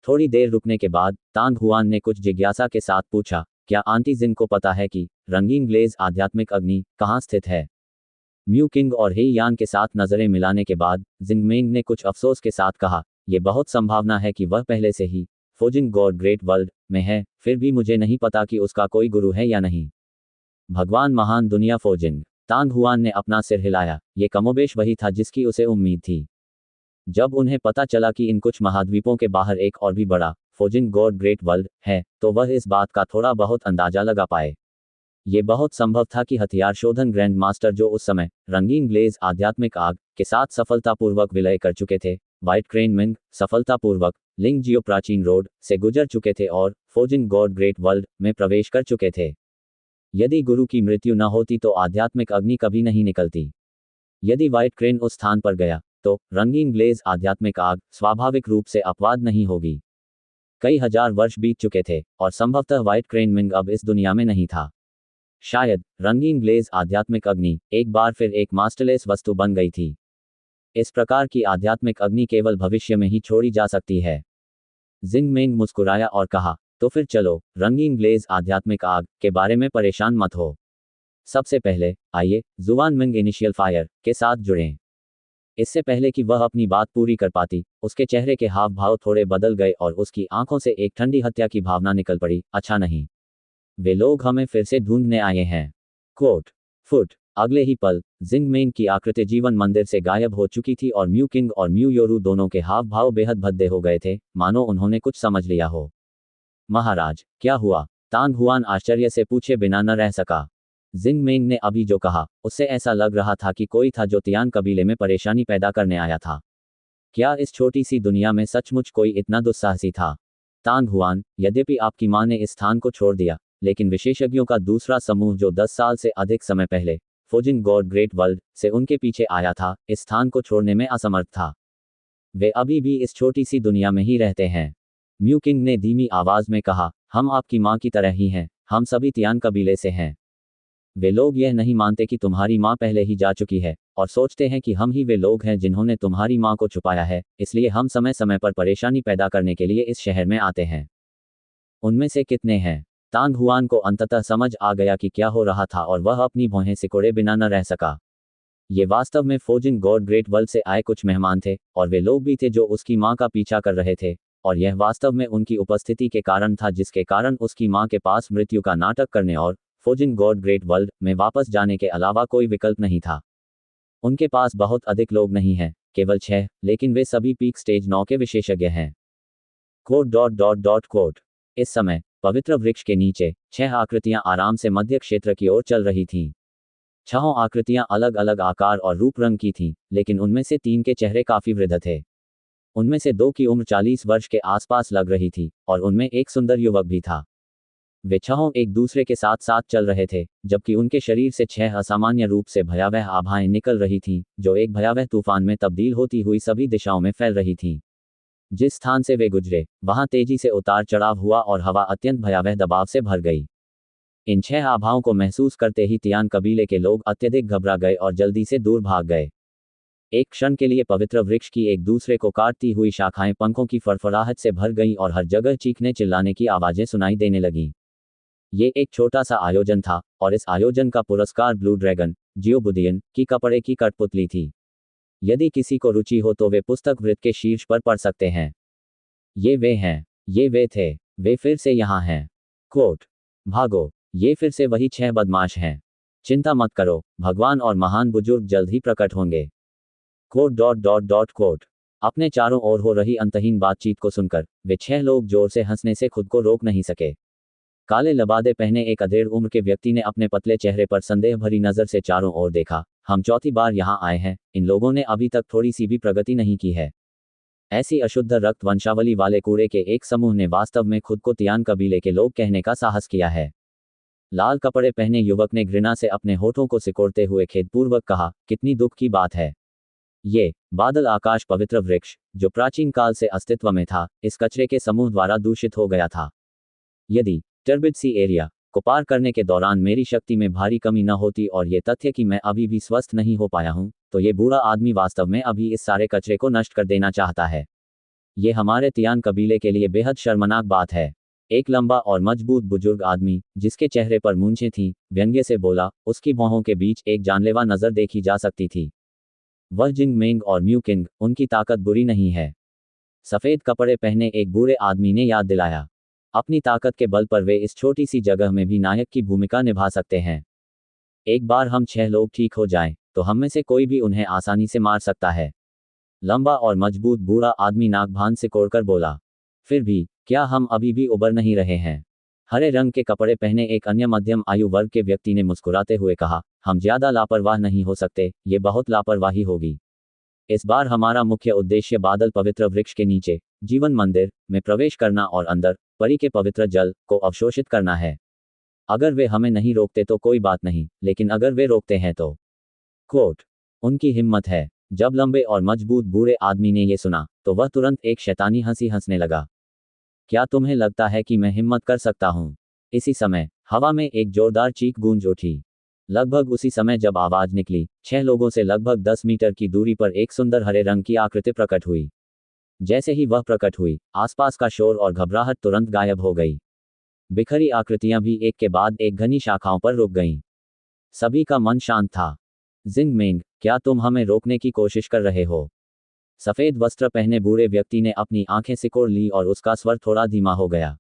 थोड़ी देर रुकने के बाद तांग हुआन ने कुछ जिज्ञासा के साथ पूछा, क्या आंटी जिंग को पता है कि रंगीन ग्लेज आध्यात्मिक अग्नि कहाँ स्थित है? म्यू किंग और हे यान के साथ नजरें मिलाने के बाद जिंग मेंग ने कुछ अफसोस के साथ कहा, यह बहुत संभावना है कि वह पहले से ही फोजिंग गॉड ग्रेट वर्ल्ड में है, फिर भी मुझे नहीं पता कि उसका कोई गुरु है या नहीं। भगवान महान दुनिया फोजिंग। तांग हुआन ने अपना सिर हिलाया, ये कमोबेश वही था जिसकी उसे उम्मीद थी। जब उन्हें पता चला कि इन कुछ महाद्वीपों के बाहर एक और भी बड़ा फोजिंग गॉड ग्रेट वर्ल्ड है, तो वह इस बात का थोड़ा बहुत अंदाजा लगा पाए। ये बहुत संभव था कि हथियार शोधन ग्रैंड मास्टर जो उस समय रंगीन ग्लेज आध्यात्मिक आग के साथ सफलतापूर्वक विलय कर चुके थे, व्हाइट क्रेन मिंग सफलतापूर्वक लिंग जियो प्राचीन रोड से गुजर चुके थे और फोजिंग गॉड ग्रेट वर्ल्ड में प्रवेश कर चुके थे। यदि गुरु की मृत्यु न होती तो आध्यात्मिक अग्नि कभी नहीं निकलती। यदि व्हाइट क्रेन उस स्थान पर गया तो रंगीन ग्लेज आध्यात्मिक आग स्वाभाविक रूप से अपवाद नहीं होगी। कई हजार वर्ष बीत चुके थे और संभवतः व्हाइट क्रेन मिंग अब इस दुनिया में नहीं था। शायद रंगीन ग्लेज आध्यात्मिक अग्नि एक बार फिर एक मास्टरलेस वस्तु बन गई थी। इस प्रकार की आध्यात्मिक अग्नि केवल भविष्य में ही छोड़ी जा सकती है। जिंग मेंग मुस्कुराया और कहा, तो फिर चलो रंगीन ग्लेज आध्यात्मिक आग के बारे में परेशान मत हो। सबसे पहले आइए जुआन मिंग इनिशियल फायर के साथ जुड़ें। इससे पहले कि वह अपनी बात पूरी कर पाती, उसके चेहरे के हाव भाव थोड़े बदल गए और उसकी आंखों से एक ठंडी हत्या की भावना निकल पड़ी। अच्छा नहीं, वे लोग हमें फिर से ढूंढने आए हैं। कोट फुट। अगले ही पल जिंग मेंग की आकृति जीवन मंदिर से गायब हो चुकी थी और म्यू किंग और म्यू योरू दोनों के हाव भाव बेहद भद्दे हो गए थे, मानो उन्होंने कुछ समझ लिया हो। महाराज, क्या हुआ? तांग हुआन आश्चर्य से पूछे बिना न रह सका। जिंग मेंग ने अभी जो कहा उससे ऐसा लग रहा था कि कोई था जो तियान कबीले में परेशानी पैदा करने आया था। क्या इस छोटी सी दुनिया में सचमुच कोई इतना दुस्साहसी था? तांग हुआन, यद्यपि आपकी मां ने इस स्थान को छोड़ दिया, लेकिन विशेषज्ञों का दूसरा समूह जो 10 साल से अधिक समय पहले फोजिंग गॉड ग्रेट वर्ल्ड से उनके पीछे आया था, इस स्थान को छोड़ने में असमर्थ था। वे अभी भी इस छोटी सी दुनिया में ही रहते हैं। म्यू किंग ने धीमी आवाज में कहा, हम आपकी मां की तरह ही हैं, हम सभी तियान कबीले से हैं। वे लोग यह नहीं मानते कि तुम्हारी मां पहले ही जा चुकी है और सोचते हैं कि हम ही वे लोग हैं जिन्होंने तुम्हारी मां को छुपाया है, इसलिए हम समय समय पर परेशानी पैदा करने के लिए इस शहर में आते हैं। उनमें से कितने हैं? तांग हुआन को अंततः समझ आ गया कि क्या हो रहा था और वह अपनी भौहें सिकोड़े बिना न रह सका। ये वास्तव में फोजिंग गॉड ग्रेट वर्ल्ड से आए कुछ मेहमान थे, और वे लोग भी थे जो उसकी मां का पीछा कर रहे थे, और यह वास्तव में उनकी उपस्थिति के कारण था जिसके कारण उसकी मां के पास मृत्यु का नाटक करने और फोजिंग गॉड ग्रेट वर्ल्ड में वापस जाने के अलावा कोई विकल्प नहीं था। उनके पास बहुत अधिक लोग नहीं हैं, केवल 6, लेकिन वे सभी पीक स्टेज 9 के विशेषज्ञ हैं। कोट। इस समय पवित्र वृक्ष के नीचे 6 आकृतियां आराम से मध्य क्षेत्र की ओर चल रही थीं। 6 आकृतियां अलग अलग आकार और रूप रंग की थीं, लेकिन उनमें से 3 के चेहरे काफी वृद्ध थे। उनमें से 2 की उम्र 40 वर्ष के आसपास लग रही थी, और उनमें एक सुंदर युवक भी था। वे 6 एक दूसरे के साथ साथ चल रहे थे, जबकि उनके शरीर से 6 असामान्य रूप से भयावह आभाएं निकल रही थीं, जो एक भयावह तूफान में तब्दील होती हुई सभी दिशाओं में फैल रही थीं। जिस स्थान से वे गुजरे, वहां तेजी से उतार चढ़ाव हुआ और हवा अत्यंत भयावह दबाव से भर गई। इन 6 आभाओं को महसूस करते ही तियान कबीले के लोग अत्यधिक घबरा गए और जल्दी से दूर भाग गए। एक क्षण के लिए पवित्र वृक्ष की एक दूसरे को काटती हुई शाखाएं पंखों की फड़फड़ाहट से भर गईं और हर जगह चीखने चिल्लाने की आवाजें सुनाई देने लगीं। ये एक छोटा सा आयोजन था, और इस आयोजन का पुरस्कार ब्लू ड्रैगन जियो बुदियन की कपड़े की कठपुतली थी। यदि किसी को रुचि हो तो वे पुस्तक वृत्त के शीर्ष पर पढ़ सकते हैं। ये वे हैं, ये वे थे, वे फिर से यहाँ हैं। कोट, भागो, ये फिर से वही 6 बदमाश हैं। चिंता मत करो, भगवान और महान बुजुर्ग जल्द ही प्रकट होंगे। कोट। अपने चारों ओर हो रही अंतहीन बातचीत को सुनकर वे 6 लोग जोर से हंसने से खुद को रोक नहीं सके। काले लबादे पहने एक अधेड़ उम्र के व्यक्ति ने अपने पतले चेहरे पर संदेह भरी नजर से चारों ओर देखा। हम चौथी बार यहाँ आए हैं, इन लोगों ने अभी तक थोड़ी सी भी प्रगति नहीं की है। ऐसी अशुद्ध रक्त वंशावली वाले कूड़े के एक समूह ने वास्तव में खुद को तियान कबीले के लोग कहने का साहस किया है। लाल कपड़े पहने युवक ने घृणा से अपने होठों को सिकोड़ते हुए खेदपूर्वक कहा, कितनी दुख की बात है। ये बादल आकाश पवित्र वृक्ष, जो प्राचीन काल से अस्तित्व में था, इस कचरे के समूह द्वारा दूषित हो गया था। यदि टर्बिड सी एरिया को पार करने के दौरान मेरी शक्ति में भारी कमी न होती और ये तथ्य कि मैं अभी भी स्वस्थ नहीं हो पाया हूं, तो ये बूढ़ा आदमी वास्तव में अभी इस सारे कचरे को नष्ट कर देना चाहता है। ये हमारे तियान कबीले के लिए बेहद शर्मनाक बात है। एक लंबा और मजबूत बुजुर्ग आदमी, जिसके चेहरे पर मूंछें थीं, व्यंग्य से बोला। उसकी भौहों के बीच एक जानलेवा नजर देखी जा सकती थी। वह जिंग मेंग और म्यू किंग, उनकी ताकत बुरी नहीं है। सफेद कपड़े पहने एक बूढ़े आदमी ने याद दिलाया। अपनी ताकत के बल पर वे इस छोटी सी जगह में भी नायक की भूमिका निभा सकते हैं। एक बार हम 6 लोग ठीक हो जाएं, तो हम में से कोई भी उन्हें आसानी से मार सकता है। लंबा और मजबूत बूढ़ा आदमी नाक सिकोड़कर बोला। फिर भी क्या हम अभी भी उबर नहीं रहे हैं? हरे रंग के कपड़े पहने एक अन्य मध्यम आयु वर्ग के व्यक्ति ने मुस्कुराते हुए कहा, हम ज्यादा लापरवाह नहीं हो सकते, ये बहुत लापरवाही होगी। इस बार हमारा मुख्य उद्देश्य बादल पवित्र वृक्ष के नीचे जीवन मंदिर में प्रवेश करना और अंदर परी के पवित्र जल को अवशोषित करना है। अगर वे हमें नहीं रोकते तो कोई बात नहीं, लेकिन अगर वे रोकते हैं तो। कोट, उनकी हिम्मत है। जब लंबे और मजबूत बूढ़े आदमी ने यह सुना, तो वह तुरंत एक शैतानी हंसी हंसने लगा। क्या तुम्हें लगता है कि मैं हिम्मत कर सकता हूं? इसी समय हवा में एक जोरदार चीख गूंज उठी। लगभग उसी समय जब आवाज निकली, 6 लोगों से लगभग 10 मीटर की दूरी पर एक सुंदर हरे रंग की आकृति प्रकट हुई। जैसे ही वह प्रकट हुई, आसपास का शोर और घबराहट तुरंत गायब हो गई। बिखरी आकृतियां भी एक के बाद एक घनी शाखाओं पर रुक गईं। सभी का मन शांत था। जिंग मेंग, क्या तुम हमें रोकने की कोशिश कर रहे हो? सफेद वस्त्र पहने बूढ़े व्यक्ति ने अपनी आंखें सिकोड़ ली और उसका स्वर थोड़ा धीमा हो गया।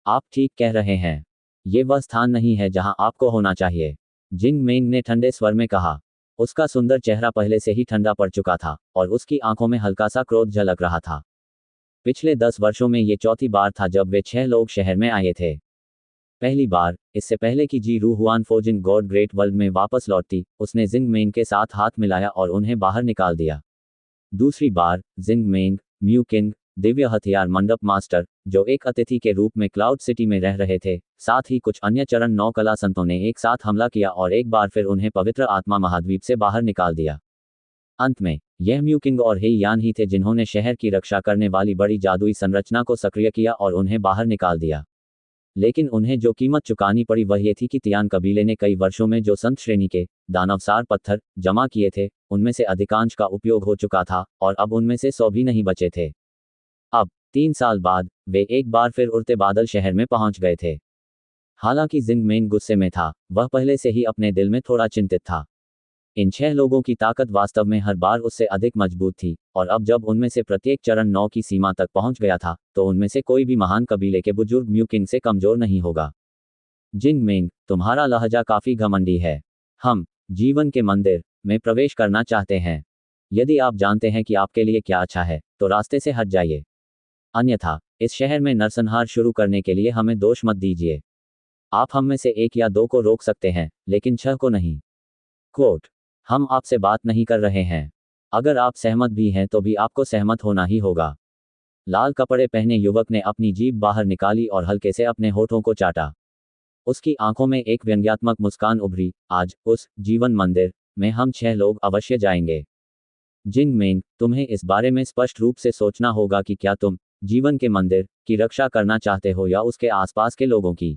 आप ठीक कह रहे हैं। ये वह स्थान नहीं है जहां आपको होना चाहिए, जिंग मेंग ने ठंडे स्वर में कहा। उसका सुंदर चेहरा पहले से ही ठंडा पड़ चुका था और उसकी आंखों में हल्का सा क्रोध झलक रहा था। पिछले 10 वर्षों में ये चौथी बार था जब वे 6 लोग शहर में आए थे। पहली बार, इससे पहले कि जी रू हुआन फोजिन गॉड ग्रेट वर्ल्ड में वापस लौटती, उसने जिंग मेंग के साथ हाथ मिलाया और उन्हें बाहर निकाल दिया। दूसरी बार, जिंग मेंग, म्यू किंग, दिव्य हथियार मंडप मास्टर, जो एक अतिथि के रूप में क्लाउड सिटी में रह रहे थे, साथ ही कुछ अन्य चरण 9 कला संतों ने एक साथ हमला किया और एक बार फिर उन्हें पवित्र आत्मा महाद्वीप से बाहर निकाल दिया। अंत में यह म्यू किंग और हे यान ही थे जिन्होंने शहर की रक्षा करने वाली बड़ी जादुई संरचना को सक्रिय किया और उन्हें बाहर निकाल दिया। लेकिन उन्हें जो कीमत चुकानी पड़ी वह ये थी कि तियान कबीले ने कई वर्षों में जो संत श्रेणी के दानवसार पत्थर जमा किए थे, उनमें से अधिकांश का उपयोग हो चुका था और अब उनमें से 100 भी नहीं बचे थे। अब 3 साल बाद वे एक बार फिर उड़ते बादल शहर में पहुंच गए थे। हालांकि जिंग मेंग गुस्से में था, वह पहले से ही अपने दिल में थोड़ा चिंतित था। इन 6 लोगों की ताकत वास्तव में हर बार उससे अधिक मजबूत थी, और अब जब उनमें से प्रत्येक चरण 9 की सीमा तक पहुंच गया था, तो उनमें से कोई भी महान कबीले के बुजुर्ग म्यू किंग से कमजोर नहीं होगा। जिंग मेंग, तुम्हारा लहजा काफी घमंडी है। हम जीवन के मंदिर में प्रवेश करना चाहते हैं। यदि आप जानते हैं कि आपके लिए क्या अच्छा है, तो रास्ते से हट जाइए। अन्यथा इस शहर में नरसंहार शुरू करने के लिए हमें दोष मत दीजिए। आप हम में से 1 या 2 को रोक सकते हैं, लेकिन 6 को नहीं। कोट, हम आपसे बात नहीं कर रहे हैं। अगर आप सहमत भी हैं तो भी आपको सहमत होना ही होगा। लाल कपड़े पहने युवक ने अपनी जीभ बाहर निकाली और हल्के से अपने होठों को चाटा। उसकी आंखों में एक व्यंग्यात्मक मुस्कान उभरी। आज उस जीवन मंदिर में हम 6 लोग अवश्य जाएंगे। जिंग मेंग, तुम्हें इस बारे में स्पष्ट रूप से सोचना होगा कि क्या तुम जीवन के मंदिर की रक्षा करना चाहते हो या उसके आसपास के लोगों की।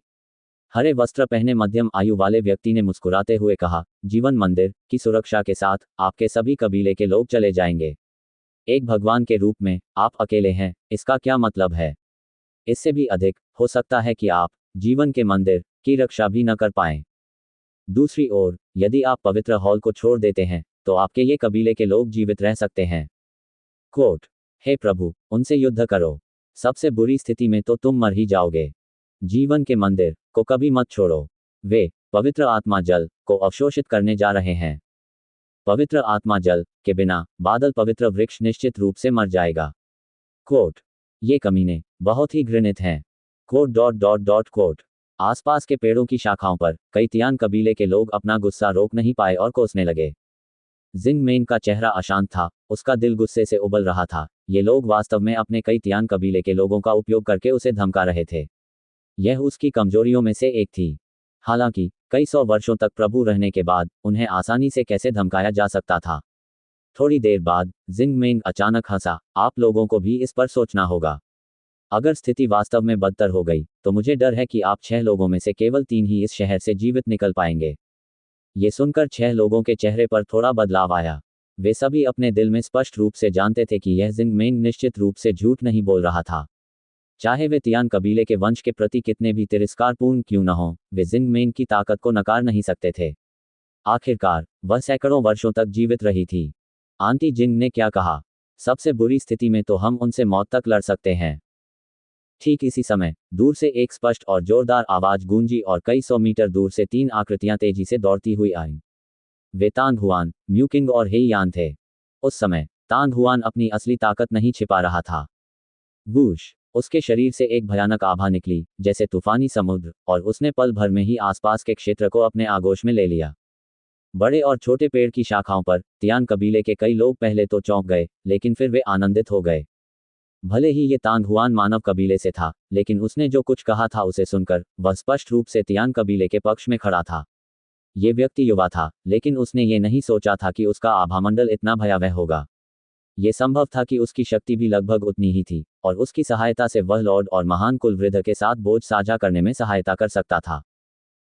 हरे वस्त्र पहने मध्यम आयु वाले व्यक्ति ने मुस्कुराते हुए कहा, जीवन मंदिर की सुरक्षा के साथ आपके सभी कबीले के लोग चले जाएंगे। एक भगवान के रूप में आप अकेले हैं, इसका क्या मतलब है? इससे भी अधिक हो सकता है कि आप जीवन के मंदिर की रक्षा भी न कर पाएं। दूसरी ओर, यदि आप पवित्र हॉल को छोड़ देते हैं, तो आपके ये कबीले के लोग जीवित रह सकते हैं। कोट, हे प्रभु, उनसे युद्ध करो। सबसे बुरी स्थिति में तो तुम मर ही जाओगे। जीवन के मंदिर को कभी मत छोड़ो। वे पवित्र आत्मा जल को अवशोषित करने जा रहे हैं। पवित्र आत्मा जल के बिना बादल पवित्र वृक्ष निश्चित रूप से मर जाएगा। कोट, ये कमीने बहुत ही घृणित हैं। कोट। आसपास के पेड़ों की शाखाओं पर कई तियान कबीले के लोग अपना गुस्सा रोक नहीं पाए और कोसने लगे। जिंग मेन का चेहरा अशांत था, उसका दिल गुस्से से उबल रहा था। ये लोग वास्तव में अपने कई तियान कबीले के लोगों का उपयोग करके उसे धमका रहे थे। यह उसकी कमजोरियों में से एक थी। हालांकि कई सौ वर्षों तक प्रभु रहने के बाद उन्हें आसानी से कैसे धमकाया जा सकता था। थोड़ी देर बाद जिंग मेंग अचानक हंसा, आप लोगों को भी इस पर सोचना होगा। अगर स्थिति वास्तव में बदतर हो गई तो मुझे डर है कि आप 6 लोगों में से केवल 3 ही इस शहर से जीवित निकल पाएंगे। ये सुनकर 6 लोगों के चेहरे पर थोड़ा बदलाव आया। वे सभी अपने दिल में स्पष्ट रूप से जानते थे कि यह जिंग मेंग निश्चित रूप से झूठ नहीं बोल रहा था। चाहे वे तियान कबीले के वंश के प्रति कितने भी तिरस्कारपूर्ण क्यों न हों, वे जिंग मेंग की ताकत को नकार नहीं सकते थे। आखिरकार वह सैकड़ों वर्षों तक जीवित रही थी। आंटी जिंग ने क्या कहा, सबसे बुरी स्थिति में तो हम उनसे मौत तक लड़ सकते हैं। ठीक इसी समय दूर से एक स्पष्ट और जोरदार आवाज गूंजी और कई सौ मीटर दूर से 3 आकृतियां तेजी से दौड़ती हुई आईं। वे तांग हुआन, म्यूकिंग और हेई यान थे। उस समय तांग हुआन अपनी असली ताकत नहीं छिपा रहा था। वूश, उसके शरीर से एक भयानक आभा निकली जैसे तूफानी समुद्र, और उसने पल भर में ही आसपास के क्षेत्र को अपने आगोश में ले लिया। बड़े और छोटे पेड़ की शाखाओं पर तियान कबीले के कई लोग पहले तो चौंक गए, लेकिन फिर वे आनंदित हो गए। भले ही ये तांग हुआन मानव कबीले से था, लेकिन उसने जो कुछ कहा था उसे सुनकर वह स्पष्ट रूप से तियान कबीले के पक्ष में खड़ा था। ये व्यक्ति युवा था, लेकिन उसने ये नहीं सोचा था कि उसका आभामंडल इतना भयावह होगा। ये संभव था कि उसकी शक्ति भी लगभग उतनी ही थी, और उसकी सहायता से वह लॉर्ड और महान कुलवृद्ध के साथ बोझ साझा करने में सहायता कर सकता था।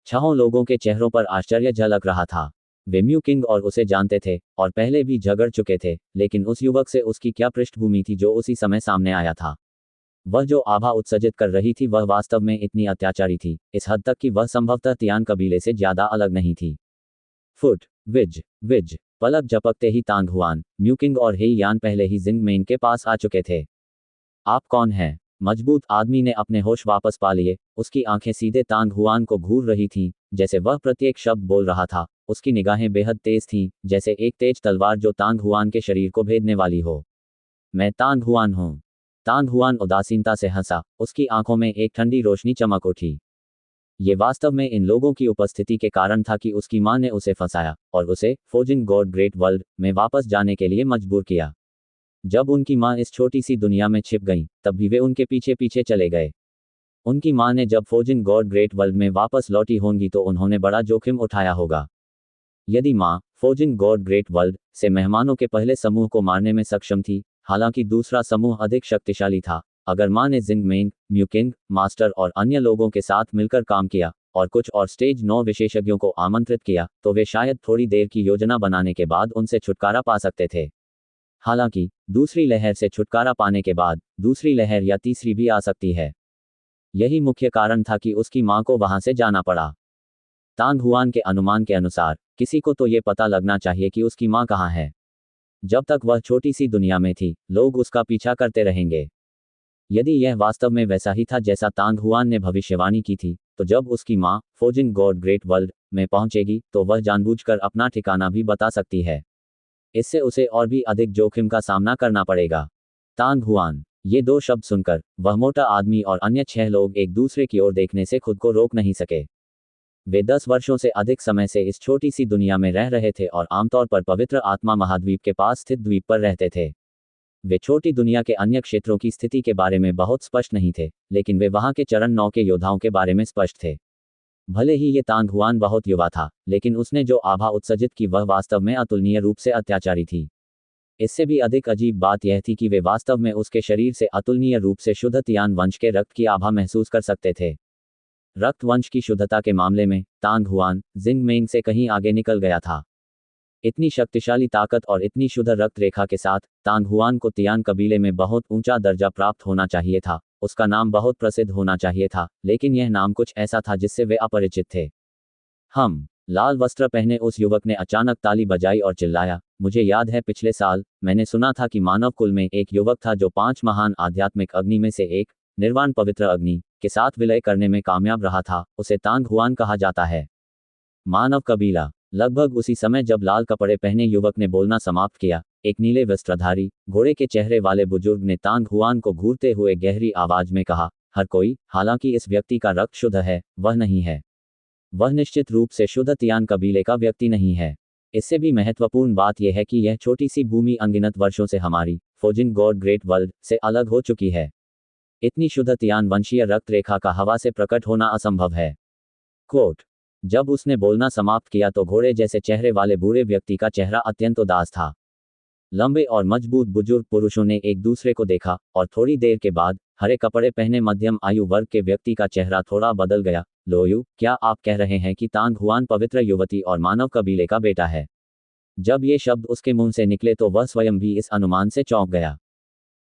6 लोगों के चेहरों पर आश्चर्य झलक रहा था। वे म्यूकिंग और उसे जानते थे और पहले भी झगड़ चुके थे, लेकिन उस युवक से उसकी क्या पृष्ठभूमि थी जो उसी समय सामने आया था। वह जो आभा उत्सर्जित कर रही थी वह वास्तव में इतनी अत्याचारी थी, इस हद तक कि वह संभवतः तियान कबीले से ज्यादा अलग नहीं थी। फुट विज विज, पलक झपकते ही तांग हुआन, म्यूकिंग और हेई यान पहले ही जिंग मेन के पास आ चुके थे। आप कौन हैं? मजबूत आदमी ने अपने होश वापस पा लिए। उसकी आंखें सीधे तांग हुआन को घूर रही थीं, जैसे वह प्रत्येक शब्द बोल रहा था। उसकी निगाहें बेहद तेज थीं, जैसे एक तेज तलवार जो तांग हुआन के शरीर को भेदने वाली हो। मैं तांग हुआन हूं। तांग हुआन उदासीनता से हंसा, उसकी आंखों में एक ठंडी रोशनी चमक उठी। ये वास्तव में इन लोगों की उपस्थिति के कारण था कि उसकी मां ने उसे फंसाया और उसे फोर्जिंग गॉड ग्रेट वर्ल्ड में वापस जाने के लिए मजबूर किया। जब उनकी मां इस छोटी सी दुनिया में छिप गई, तब भी वे उनके पीछे पीछे चले गए। उनकी मां ने जब फोर्जिंग गॉड ग्रेट वर्ल्ड में वापस लौटी होंगी तो उन्होंने बड़ा जोखिम उठाया होगा। यदि मां फोर्जिंग गॉड ग्रेट वर्ल्ड से मेहमानों के पहले समूह को मारने में सक्षम थी, हालांकि दूसरा समूह अधिक शक्तिशाली था, अगर मां ने जिंग मेंग, म्यूकिंग, मास्टर और अन्य लोगों के साथ मिलकर काम किया और कुछ और स्टेज 9 विशेषज्ञों को आमंत्रित किया, तो वे शायद थोड़ी देर की योजना बनाने के बाद उनसे छुटकारा पा सकते थे। हालांकि दूसरी लहर से छुटकारा पाने के बाद दूसरी लहर या तीसरी भी आ सकती है। यही मुख्य कारण था कि उसकी मां को वहां से जाना पड़ा। तांग हुआन के अनुमान के अनुसार किसी को तो ये पता लगना चाहिए कि उसकी मां कहाँ है। जब तक वह छोटी सी दुनिया में थी, लोग उसका पीछा करते रहेंगे। यदि यह वास्तव में वैसा ही था जैसा तांग हुआन ने भविष्यवाणी की थी, तो जब उसकी मां फोर्जिंग गॉड ग्रेट वर्ल्ड में पहुंचेगी तो वह जानबूझकर अपना ठिकाना भी बता सकती है। इससे उसे और भी अधिक जोखिम का सामना करना पड़ेगा। तांग हुआन, ये 2 शब्द सुनकर वह मोटा आदमी और अन्य 6 लोग एक दूसरे की ओर देखने से खुद को रोक नहीं सके। वे 10 वर्षों से अधिक समय से इस छोटी सी दुनिया में रह रहे थे और आमतौर पर पवित्र आत्मा महाद्वीप के पास स्थित द्वीप पर रहते थे। वे छोटी दुनिया के अन्य क्षेत्रों की स्थिति के बारे में बहुत स्पष्ट नहीं थे, लेकिन वे वहां के चरण 9 के योद्धाओं के बारे में स्पष्ट थे। भले ही ये तांग हुआन बहुत युवा था, लेकिन उसने जो आभा उत्सर्जित की वह वास्तव में अतुलनीय रूप से अत्याचारी थी। इससे भी अधिक अजीब बात यह थी कि वे वास्तव में उसके शरीर से अतुलनीय रूप से शुद्ध तियान वंश के रक्त की आभा महसूस कर सकते थे। रक्त वंश की शुद्धता के मामले में तांग हुआन जिंग मेंग से कहीं आगे निकल गया था। इतनी शक्तिशाली ताकत और इतनी शुद्ध रक्त रेखा के साथ तांग हुआन को तियान कबीले में बहुत ऊंचा दर्जा प्राप्त होना चाहिए था। उसका नाम बहुत प्रसिद्ध होना चाहिए था, लेकिन यह नाम कुछ ऐसा था जिससे वे अपरिचित थे। हम लाल वस्त्र पहने उस युवक ने अचानक ताली बजाई और चिल्लाया, मुझे याद है पिछले साल मैंने सुना था कि मानव कुल में एक युवक था जो 5 महान आध्यात्मिक अग्नि में से एक, निर्वाण पवित्र अग्नि, के साथ विलय करने में कामयाब रहा था। उसे तांग हुआन कहा जाता है। मानव कबीला। लगभग उसी समय जब लाल कपड़े पहने युवक ने बोलना समाप्त किया, एक नीले वस्त्रधारी घोड़े के चेहरे वाले बुजुर्ग ने तांग हुआन को घूरते हुए गहरी आवाज में कहा, हर कोई, हालांकि इस व्यक्ति का रक्त शुद्ध है, वह नहीं है। वह निश्चित रूप से शुद्ध तियान कबीले का व्यक्ति नहीं है। इससे भी महत्वपूर्ण बात यह है कि यह छोटी सी भूमि अनगिनत वर्षों से हमारी फोजिन गॉड ग्रेट वर्ल्ड से अलग हो चुकी है। इतनी शुद्ध तियान वंशीय रक्त रेखा का हवा से प्रकट होना असंभव है। कोट। जब उसने बोलना समाप्त किया तो घोड़े जैसे चेहरे वाले बूढ़े व्यक्ति का चेहरा अत्यंत उदास था। लंबे और मजबूत बुजुर्ग पुरुषों ने एक दूसरे को देखा और थोड़ी देर के बाद हरे कपड़े पहने मध्यम आयु वर्ग के व्यक्ति का चेहरा थोड़ा बदल गया। लोयू, क्या आप कह रहे हैं कि तांग हुआन पवित्र युवती और मानव कबीले का बेटा है? जब ये शब्द उसके मुंह से निकले तो वह स्वयं भी इस अनुमान से चौंक गया।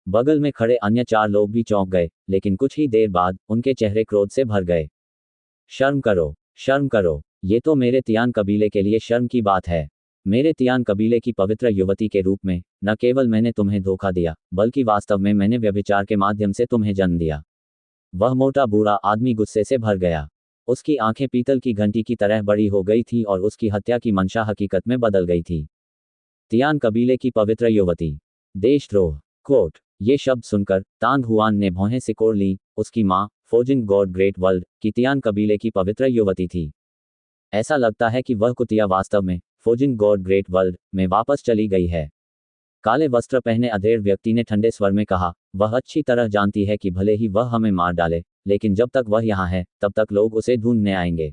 बगल में खड़े अन्य 4 लोग भी चौंक गए, लेकिन कुछ ही देर बाद उनके चेहरे क्रोध से भर गए। शर्म करो, शर्म करो, ये तो मेरे तियान कबीले के लिए शर्म की बात है। मेरे तियान कबीले की पवित्र युवती के रूप में न केवल मैंने तुम्हें धोखा दिया, बल्कि वास्तव में मैंने व्यभिचार के माध्यम से तुम्हें जन्म दिया। वह मोटा बूढ़ा आदमी गुस्से से भर गया। उसकी आंखें पीतल की घंटी की तरह बड़ी हो गई थी और उसकी हत्या की मंशा हकीकत में बदल गई थी। तियान कबीले की पवित्र युवती, देशद्रोह। कोट। ये शब्द सुनकर तांग हुआन ने भौहें सिकोड़ ली। उसकी मां, फोजिन गॉड ग्रेट वर्ल्ड की तियान कबीले की पवित्र युवती थी। ऐसा लगता है कि वह कुतिया वास्तव में फोजिन गॉड ग्रेट वर्ल्ड में वापस चली गई है। काले वस्त्र पहने अधेड़ व्यक्ति ने ठंडे स्वर में कहा, वह अच्छी तरह जानती है कि भले ही वह हमें मार डाले, लेकिन जब तक वह यहाँ है तब तक लोग उसे ढूंढने आएंगे।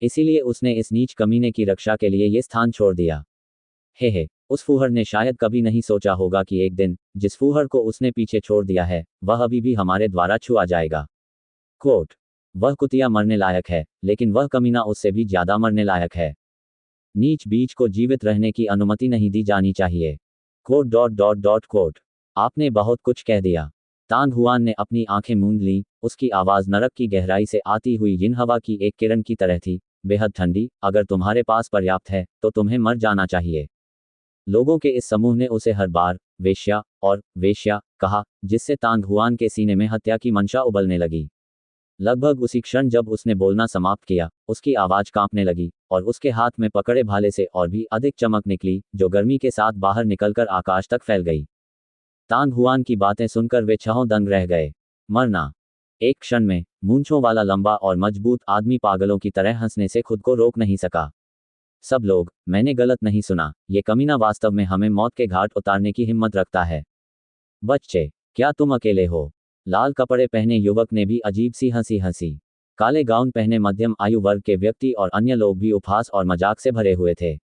इसीलिए उसने इस नीच कमीने की रक्षा के लिए ये स्थान छोड़ दिया। हे, उस फूहड़ ने शायद कभी नहीं सोचा होगा कि एक दिन जिस फूहड़ को उसने पीछे छोड़ दिया है वह अभी भी हमारे द्वारा छुआ जाएगा। कोट। वह कुतिया मरने लायक है, लेकिन वह कमीना उससे भी ज्यादा मरने लायक है। नीच बीज को जीवित रहने की अनुमति नहीं दी जानी चाहिए। कोट। आपने बहुत कुछ कह दिया। तांग हुआन ने अपनी आंखें मूंद ली। उसकी आवाज नरक की गहराई से आती हुई यिन हवा की एक किरण की तरह थी, बेहद ठंडी। अगर तुम्हारे पास पर्याप्त है तो तुम्हें मर जाना चाहिए। लोगों के इस समूह ने उसे हर बार वेश्या और वेश्या कहा, जिससे तांग हुआन के सीने में हत्या की मंशा उबलने लगी। लगभग उसी क्षण जब उसने बोलना समाप्त किया, उसकी आवाज कांपने लगी और उसके हाथ में पकड़े भाले से और भी अधिक चमक निकली, जो गर्मी के साथ बाहर निकलकर आकाश तक फैल गई। तांग हुआन की बातें सुनकर वे छहों दंग रह गए। मरना। एक क्षण में मूंछों वाला लंबा और मजबूत आदमी पागलों की तरह हंसने से खुद को रोक नहीं सका। सब लोग, मैंने गलत नहीं सुना, ये कमीना वास्तव में हमें मौत के घाट उतारने की हिम्मत रखता है। बच्चे, क्या तुम अकेले हो? लाल कपड़े पहने युवक ने भी अजीब सी हंसी हंसी। काले गाउन पहने मध्यम आयु वर्ग के व्यक्ति और अन्य लोग भी उपहास और मजाक से भरे हुए थे।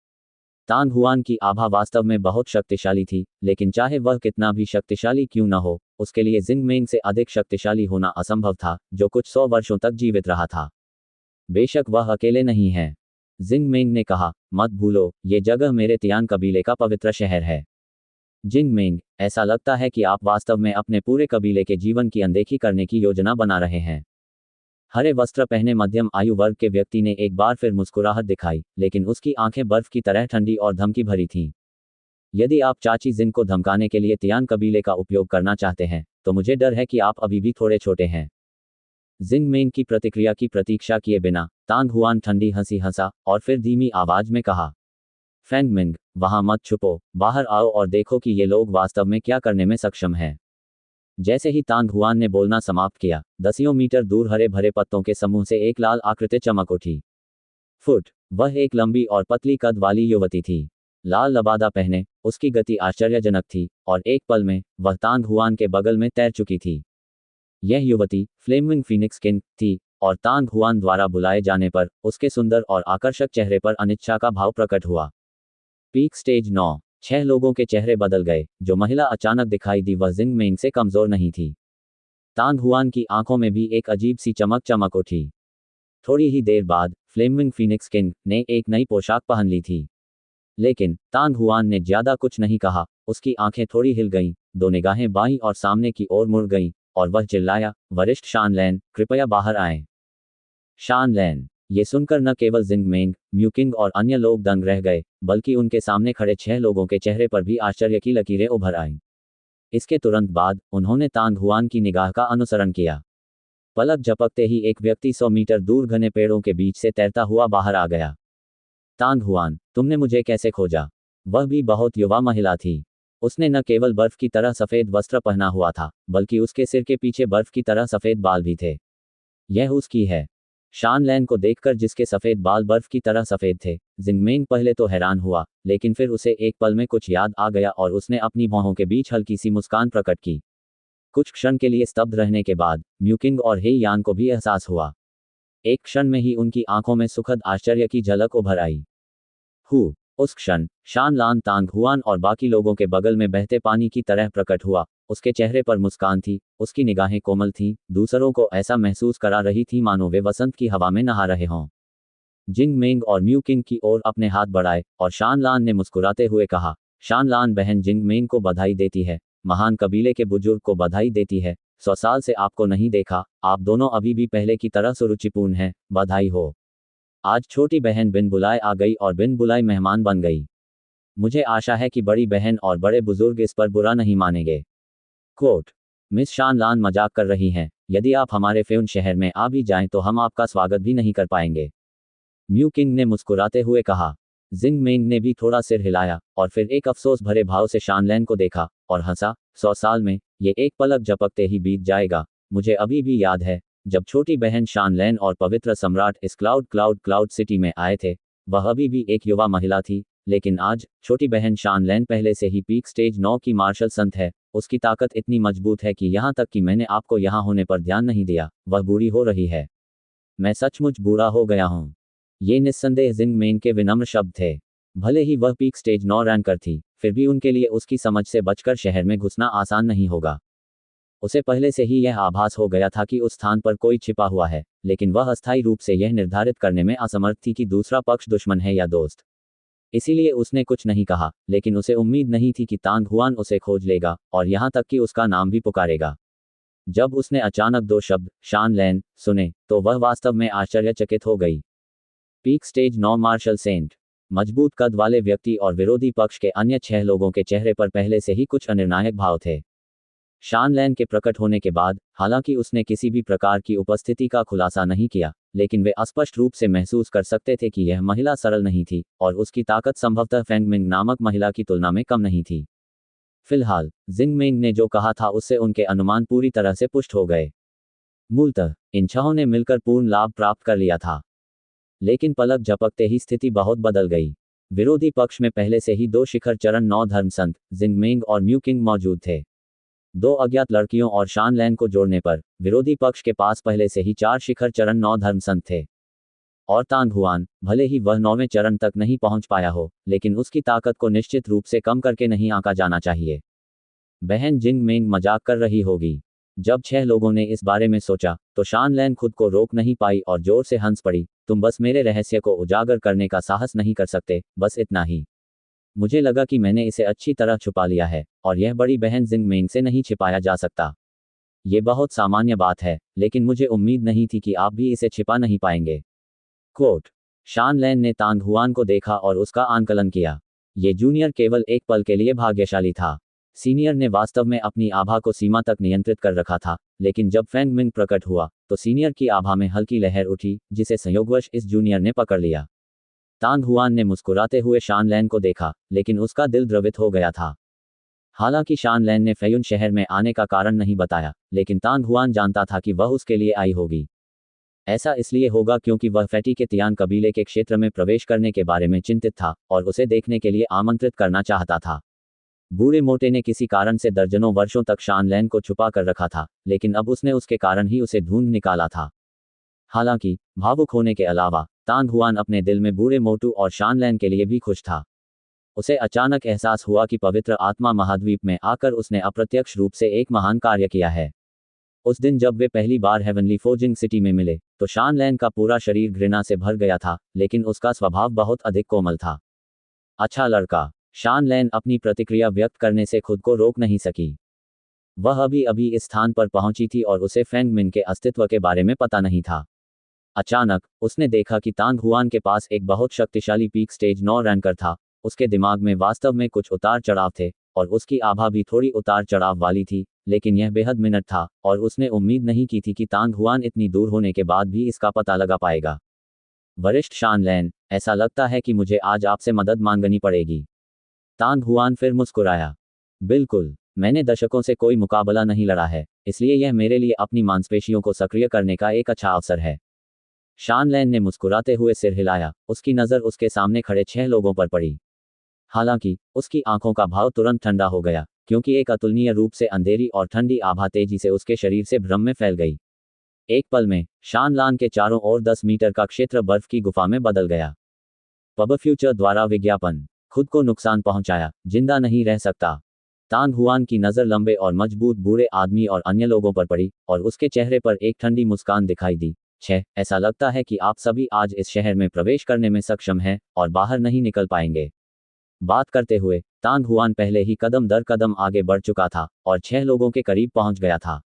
तांग हुआन की आभा वास्तव में बहुत शक्तिशाली थी, लेकिन चाहे वह कितना भी शक्तिशाली क्यों न हो, उसके लिए जिंग मेंग से अधिक शक्तिशाली होना असंभव था, जो कुछ 100 वर्षों तक जीवित रहा था। बेशक वह अकेले नहीं है, जिंग मेंग ने कहा, मत भूलो, ये जगह मेरे तियान कबीले का पवित्र शहर है। जिंग मेंग, ऐसा लगता है कि आप वास्तव में अपने पूरे कबीले के जीवन की अनदेखी करने की योजना बना रहे हैं। हरे वस्त्र पहने मध्यम आयु वर्ग के व्यक्ति ने एक बार फिर मुस्कुराहट दिखाई, लेकिन उसकी आंखें बर्फ की तरह ठंडी और धमकी भरी थीं। यदि आप चाची जिंग को धमकाने के लिए तियान कबीले का उपयोग करना चाहते हैं, तो मुझे डर है कि आप अभी भी थोड़े छोटे हैं। जिंग मेंग की प्रतिक्रिया की प्रतीक्षा किए बिना तांग हुआन ठंडी हंसी हंसा और फिर धीमी आवाज में कहा, फैंग मिंग, वहां मत छुपो, बाहर आओ और देखो कि ये लोग वास्तव में क्या करने में सक्षम हैं। जैसे ही तांग हुआन ने बोलना समाप्त किया, दसियों मीटर दूर हरे भरे पत्तों के समूह से एक लाल आकृति चमक उठी। फुट। वह एक लंबी और पतली कद वाली युवती थी। लाल लबादा पहने, उसकी गति आश्चर्यजनक थी और एक पल में वह तांग हुआन के बगल में तैर चुकी थी। यह युवती फ्लेमिंग फीनिक्स किंग थी और तांग हुआन द्वारा बुलाए जाने पर उसके सुंदर और आकर्षक चेहरे पर अनिच्छा का भाव प्रकट हुआ। Peak stage 9। 6 लोगों के चेहरे बदल गए। जो महिला अचानक दिखाई दी वह जिंग मेंग से कमजोर नहीं थी। तांग हुआन की आंखों में भी एक अजीब सी चमक उठी। थोड़ी ही देर बाद फ्लेमिंग फीनिक्स किंग ने एक नई पोशाक पहन ली थी। लेकिन तांग हुआन ने ज्यादा कुछ नहीं कहा। उसकी आंखें थोड़ी हिल गईं, 2 निगाहें बाईं और सामने की ओर मुड़ गईं और वह चिल्लाया, वरिष्ठ शान लैन, कृपया बाहर आएं। शान लैन। ये सुनकर न केवल जिंग मेंग, म्यूकिंग और अन्य लोग दंग रह गए, बल्कि उनके सामने खड़े 6 लोगों के चेहरे पर भी आश्चर्य की लकीरें उभर आईं। इसके तुरंत बाद उन्होंने तांग हुआन की निगाह का अनुसरण किया। पलक झपकते ही एक व्यक्ति 100 मीटर दूर घने पेड़ों के बीच से तैरता हुआ बाहर आ गया। तांग हुआन, तुमने मुझे कैसे खोजा? वह भी बहुत युवा महिला थी। उसने न केवल बर्फ की तरह सफेद वस्त्र पहना हुआ था, बल्कि उसके सिर के पीछे बर्फ की तरह सफेद बाल भी थे। यह उसकी है। शान लैन को देखकर, जिसके सफेद बाल बर्फ की तरह सफेद थे, जिंगमेंग पहले तो हैरान हुआ, लेकिन फिर उसे एक पल में कुछ याद आ गया और उसने अपनी भौहों के बीच हल्की सी मुस्कान प्रकट की। कुछ क्षण के लिए स्तब्ध रहने के बाद म्यूकिंग और हे यान को भी एहसास हुआ। एक क्षण में ही उनकी आंखों में सुखद आश्चर्य की झलक उभर आई। हु उस क्षण शान लान तांग हुआन और बाकी लोगों के बगल में बहते पानी की तरह प्रकट हुआ। उसके चेहरे पर मुस्कान थी, उसकी निगाहें कोमल थीं, दूसरों को ऐसा महसूस करा रही थी मानो वे वसंत की हवा में नहा रहे हों। जिंग मेंग और म्यू किंग की ओर अपने हाथ बढ़ाए और शान लान ने मुस्कुराते हुए कहा, शान लान बहन जिंग मेंग को बधाई देती है, महान कबीले के बुजुर्ग को बधाई देती है। 100 साल से आपको नहीं देखा, आप दोनों अभी भी पहले की तरह सुरुचिपूर्ण हैं, बधाई हो। आज छोटी बहन बिन बुलाए आ गई और बिन बुलाए मेहमान बन गई। मुझे आशा है कि बड़ी बहन और बड़े बुजुर्ग इस पर बुरा नहीं मानेंगे। कोट मिस शान लान मजाक कर रही हैं, यदि आप हमारे फेउन शहर में आ भी जाएं तो हम आपका स्वागत भी नहीं कर पाएंगे। म्यू किंग ने मुस्कुराते हुए कहा। जिंग मेंग ने भी थोड़ा सिर हिलाया और फिर एक अफसोस भरे भाव से शान लैन को देखा और हंसा। 100 साल में ये एक पलक झपकते ही बीत जाएगा। मुझे अभी भी याद है जब छोटी बहन शान लैन और पवित्र सम्राट इस क्लाउड सिटी में आए थे। वह अभी भी एक युवा महिला थी, लेकिन आज छोटी बहन शान लैन पहले से ही पीक स्टेज 9 की मार्शल संत है। उसकी ताकत इतनी मजबूत है कि यहाँ तक कि मैंने आपको यहाँ होने पर ध्यान नहीं दिया। वह बूढ़ी हो रही है। मैं सचमुच बूढ़ा हो गया हूँ। ये निस्संदेह जिंग मेंग के विनम्र शब्द थे। भले ही वह पीक स्टेज 9 रैंकर थी, फिर भी उनके लिए उसकी समझ से बचकर शहर में घुसना आसान नहीं होगा। उसे पहले से ही यह आभास हो गया था कि उस स्थान पर कोई छिपा हुआ है, लेकिन वह अस्थायी रूप से यह निर्धारित करने में असमर्थ थी कि दूसरा पक्ष दुश्मन है या दोस्त। इसीलिए उसने कुछ नहीं कहा, लेकिन उसे उम्मीद नहीं थी कि तांग हुआन उसे खोज लेगा और यहाँ तक कि उसका नाम भी पुकारेगा। जब उसने अचानक 2 शब्द शान लैन सुने, तो वह वास्तव में आश्चर्यचकित हो गई। पीक स्टेज 9 मार्शल सेंट, मजबूत कद वाले व्यक्ति और विरोधी पक्ष के अन्य 6 लोगों के चेहरे पर पहले से ही कुछ अनिर्णायक भाव थे। शान लैन के प्रकट होने के बाद, हालांकि उसने किसी भी प्रकार की उपस्थिति का खुलासा नहीं किया, लेकिन वे स्पष्ट रूप से महसूस कर सकते थे कि यह महिला सरल नहीं थी और उसकी ताकत संभवतः फेंग मिंग नामक महिला की तुलना में कम नहीं थी। फिलहाल जिंग मेंग ने जो कहा था उससे उनके अनुमान पूरी तरह से पुष्ट हो गए। मूलतः इन छहों ने मिलकर पूर्ण लाभ प्राप्त कर लिया था, लेकिन पलक झपकते ही स्थिति बहुत बदल गई। विरोधी पक्ष में पहले से ही 2 शिखर चरण 9 धर्म संत जिंग मेंग और म्यू किंग मौजूद थे। 2 अज्ञात लड़कियों और शान लैन को जोड़ने पर विरोधी पक्ष के पास पहले से ही 4 शिखर चरण 9 धर्म संत थे। और तांग हुआन, भले ही वह 9वें चरण तक नहीं पहुंच पाया हो, लेकिन उसकी ताकत को निश्चित रूप से कम करके नहीं आंका जाना चाहिए। बहन जिंग मेंग मजाक कर रही होगी। जब 6 लोगों ने इस बारे में सोचा, तो शान लैन खुद को रोक नहीं पाई और जोर से हंस पड़ी। तुम बस मेरे रहस्य को उजागर करने का साहस नहीं कर सकते, बस इतना ही। मुझे लगा कि मैंने इसे अच्छी तरह छुपा लिया है, और यह बड़ी बहन जिंग मेंग से नहीं छिपाया जा सकता। ये बहुत सामान्य बात है, लेकिन मुझे उम्मीद नहीं थी कि आप भी इसे छिपा नहीं पाएंगे। कोट शान लैन ने तांग हुआन को देखा और उसका आंकलन किया। ये जूनियर केवल एक पल के लिए भाग्यशाली था। सीनियर ने वास्तव में अपनी आभा को सीमा तक नियंत्रित कर रखा था, लेकिन जब फेंग मिंग प्रकट हुआ, तो सीनियर की आभा में हल्की लहर उठी, जिसे संयोगवश इस जूनियर ने पकड़ लिया। तांग हुआन ने मुस्कुराते हुए शान लैन को देखा, लेकिन उसका दिल द्रवित हो गया था। हालांकि शान लैन ने फेयुन शहर में आने का कारण नहीं बताया, लेकिन तांग हुआन जानता था कि वह उसके लिए आई होगी। ऐसा इसलिए होगा क्योंकि वह फैटी के तियान कबीले के क्षेत्र में प्रवेश करने के बारे में चिंतित था और उसे देखने के लिए आमंत्रित करना चाहता था। बूढ़े मोटे ने किसी कारण से दर्जनों वर्षों तक शान लैन को छुपा कर रखा था, लेकिन अब उसने उसके कारण ही उसे ढूंढ निकाला था। हालांकि भावुक होने के अलावा तांग हुआन अपने दिल में बूढ़े मोटू और शान लैन के लिए भी खुश था। उसे अचानक एहसास हुआ कि पवित्र आत्मा महाद्वीप में आकर उसने अप्रत्यक्ष रूप से एक महान कार्य किया है। उस दिन जब वे पहली बार हेवनली फोजिंग सिटी में मिले, तो शान लैन का पूरा शरीर घृणा से भर गया था, लेकिन उसका स्वभाव बहुत अधिक कोमल था। अच्छा लड़का। शान लैन अपनी प्रतिक्रिया व्यक्त करने से खुद को रोक नहीं सकी। वह अभी अभी इस स्थान पर पहुंची थी और उसे फेंग मिन के अस्तित्व के बारे में पता नहीं था। अचानक उसने देखा कि तांग हुआन के पास एक बहुत शक्तिशाली पीक स्टेज 9 रैंकर था। उसके दिमाग में वास्तव में कुछ उतार चढ़ाव थे, और उसकी आभा भी थोड़ी उतार चढ़ाव वाली थी, लेकिन यह बेहद मिनट था, और उसने उम्मीद नहीं की थी कि तांग हुआन इतनी दूर होने के बाद भी इसका पता लगा पाएगा। वरिष्ठ शान लैन, ऐसा लगता है कि मुझे आज आपसे मदद मांगनी पड़ेगी। तांग हुआन फिर मुस्कुराया। बिल्कुल, मैंने दशकों से कोई मुकाबला नहीं लड़ा है, इसलिए यह मेरे लिए अपनी मांसपेशियों को सक्रिय करने का एक अच्छा अवसर है। शान लैन ने मुस्कुराते हुए सिर हिलाया, उसकी नज़र उसके सामने खड़े 6 लोगों पर पड़ी। हालांकि उसकी आंखों का भाव तुरंत ठंडा हो गया, क्योंकि एक अतुलनीय रूप से अंधेरी और ठंडी आभा तेजी से उसके शरीर से भ्रम में फैल गई। एक पल में शान लान के चारों ओर 10 मीटर का क्षेत्र बर्फ की गुफा में बदल गया। पब फ्यूचर द्वारा विज्ञापन, खुद को नुकसान पहुंचाया, जिंदा नहीं रह सकता। तांग हुआन की नज़र लंबे और मजबूत बूढ़े आदमी और अन्य लोगों पर पड़ी, और उसके चेहरे पर एक ठंडी मुस्कान दिखाई दी। 6 ऐसा लगता है कि आप सभी आज इस शहर में प्रवेश करने में सक्षम हैं और बाहर नहीं निकल पाएंगे। बात करते हुए तांग हुआन पहले ही कदम दर कदम आगे बढ़ चुका था और 6 लोगों के करीब पहुंच गया था।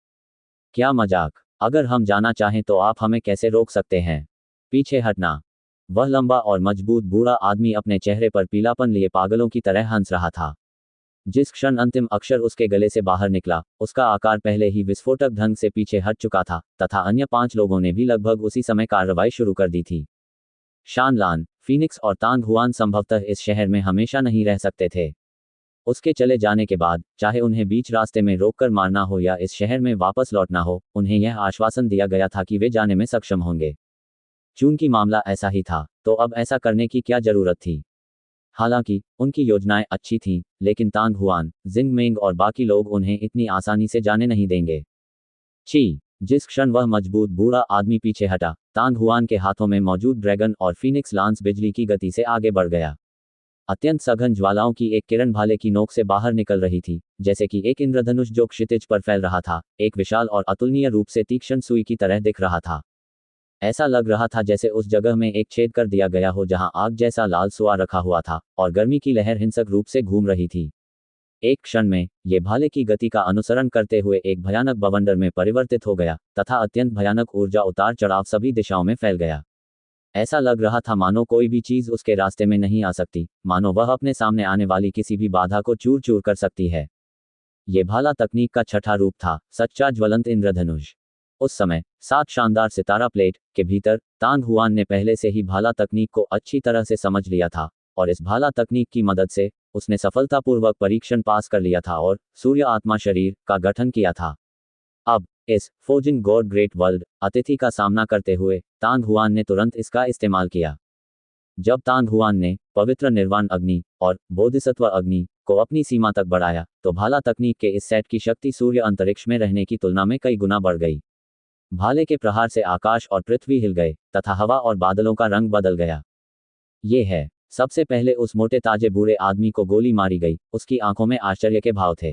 क्या मजाक, अगर हम जाना चाहें तो आप हमें कैसे रोक सकते हैं? पीछे हटना। वह लंबा और मजबूत बूढ़ा आदमी अपने चेहरे पर पीलापन लिए पागलों की तरह हंस रहा था। जिस क्षण अंतिम अक्षर उसके गले से बाहर निकला, उसका आकार पहले ही विस्फोटक ढंग से पीछे हट चुका था, तथा अन्य 5 लोगों ने भी लगभग उसी समय कार्रवाई शुरू कर दी थी। शान लान, फीनिक्स और तांग हुआन संभवतः इस शहर में हमेशा नहीं रह सकते थे। उसके चले जाने के बाद, चाहे उन्हें बीच रास्ते में रोककर मारना हो या इस शहर में वापस लौटना हो, उन्हें यह आश्वासन दिया गया था कि वे जाने में सक्षम होंगे। चूंकि मामला ऐसा ही था, तो अब ऐसा करने की क्या जरूरत थी? हालांकि उनकी योजनाएं अच्छी थीं, लेकिन तांग हुआन, जिंग मेंग और बाकी लोग उन्हें इतनी आसानी से जाने नहीं देंगे। ची। जिस क्षण वह मजबूत बूढ़ा आदमी पीछे हटा, तांग हुआन के हाथों में मौजूद ड्रैगन और फीनिक्स लांस बिजली की गति से आगे बढ़ गया। अत्यंत सघन ज्वालाओं की एक किरण भाले की नोक से बाहर निकल रही थी, जैसे कि एक इंद्रधनुष जो क्षितिज पर फैल रहा था, एक विशाल और अतुलनीय रूप से तीक्ष्ण सुई की तरह दिख रहा था। ऐसा लग रहा था जैसे उस जगह में एक छेद कर दिया गया हो जहां आग जैसा लाल सुआ रखा हुआ था और गर्मी की लहर हिंसक रूप से घूम रही थी। एक क्षण में ये भाले की गति का अनुसरण करते हुए एक भयानक बवंडर में परिवर्तित हो गया, तथा अत्यंत भयानक ऊर्जा उतार चढ़ाव सभी दिशाओं में फैल गया। ऐसा लग रहा था मानो कोई भी चीज उसके रास्ते में नहीं आ सकती, मानो वह अपने सामने आने वाली किसी भी बाधा को चूर चूर कर सकती है। ये भाला तकनीक का छठा रूप था, सच्चा ज्वलंत इंद्रधनुष। उस समय 7 शानदार सितारा प्लेट के भीतर तांग हुआन ने पहले से ही भाला तकनीक को अच्छी तरह से समझ लिया था, और इस भाला तकनीक की मदद से उसने सफलतापूर्वक परीक्षण पास कर लिया था और सूर्य आत्मा शरीर का गठन किया था। अब इस फोर्जिंग गॉड ग्रेट वर्ल्ड अतिथि का सामना करते हुए तांग हुआन ने तुरंत इसका इस्तेमाल किया। जब तांग हुआन ने पवित्र निर्वाण अग्नि और बोधिसत्व अग्नि को अपनी सीमा तक बढ़ाया, तो भाला तकनीक के इस सेट की शक्ति सूर्य अंतरिक्ष में रहने की तुलना में कई गुना बढ़ गई। भाले के प्रहार से आकाश और पृथ्वी हिल गए, तथा हवा और बादलों का रंग बदल गया। ये है। सबसे पहले उस मोटे ताजे बूढ़े आदमी को गोली मारी गई, उसकी आंखों में आश्चर्य के भाव थे।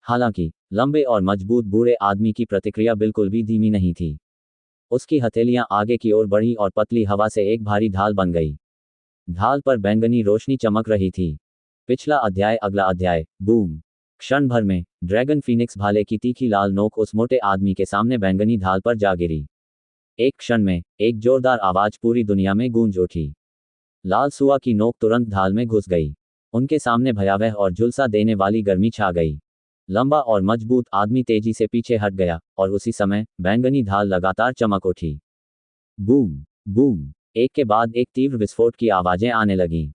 हालांकि लंबे और मजबूत बूढ़े आदमी की प्रतिक्रिया बिल्कुल भी धीमी नहीं थी। उसकी हथेलियां आगे की ओर बढ़ी और पतली हवा से एक भारी ढाल बन गई। ढाल पर बैंगनी रोशनी चमक रही थी। पिछला अध्याय। अगला अध्याय। बूम। क्षण भर में ड्रैगन फीनिक्स भाले की तीखी लाल नोक उस मोटे आदमी के सामने बैंगनी ढाल पर जा गिरी। एक क्षण में एक जोरदार आवाज पूरी दुनिया में गूंज उठी। लाल सुआ की नोक तुरंत ढाल में घुस गई। उनके सामने भयावह और झुलसा देने वाली गर्मी छा गई। लंबा और मजबूत आदमी तेजी से पीछे हट गया, और उसी समय बैंगनी ढाल लगातार चमक उठी। Boom boom. एक के बाद एक तीव्र विस्फोट की आवाजें आने लगीं।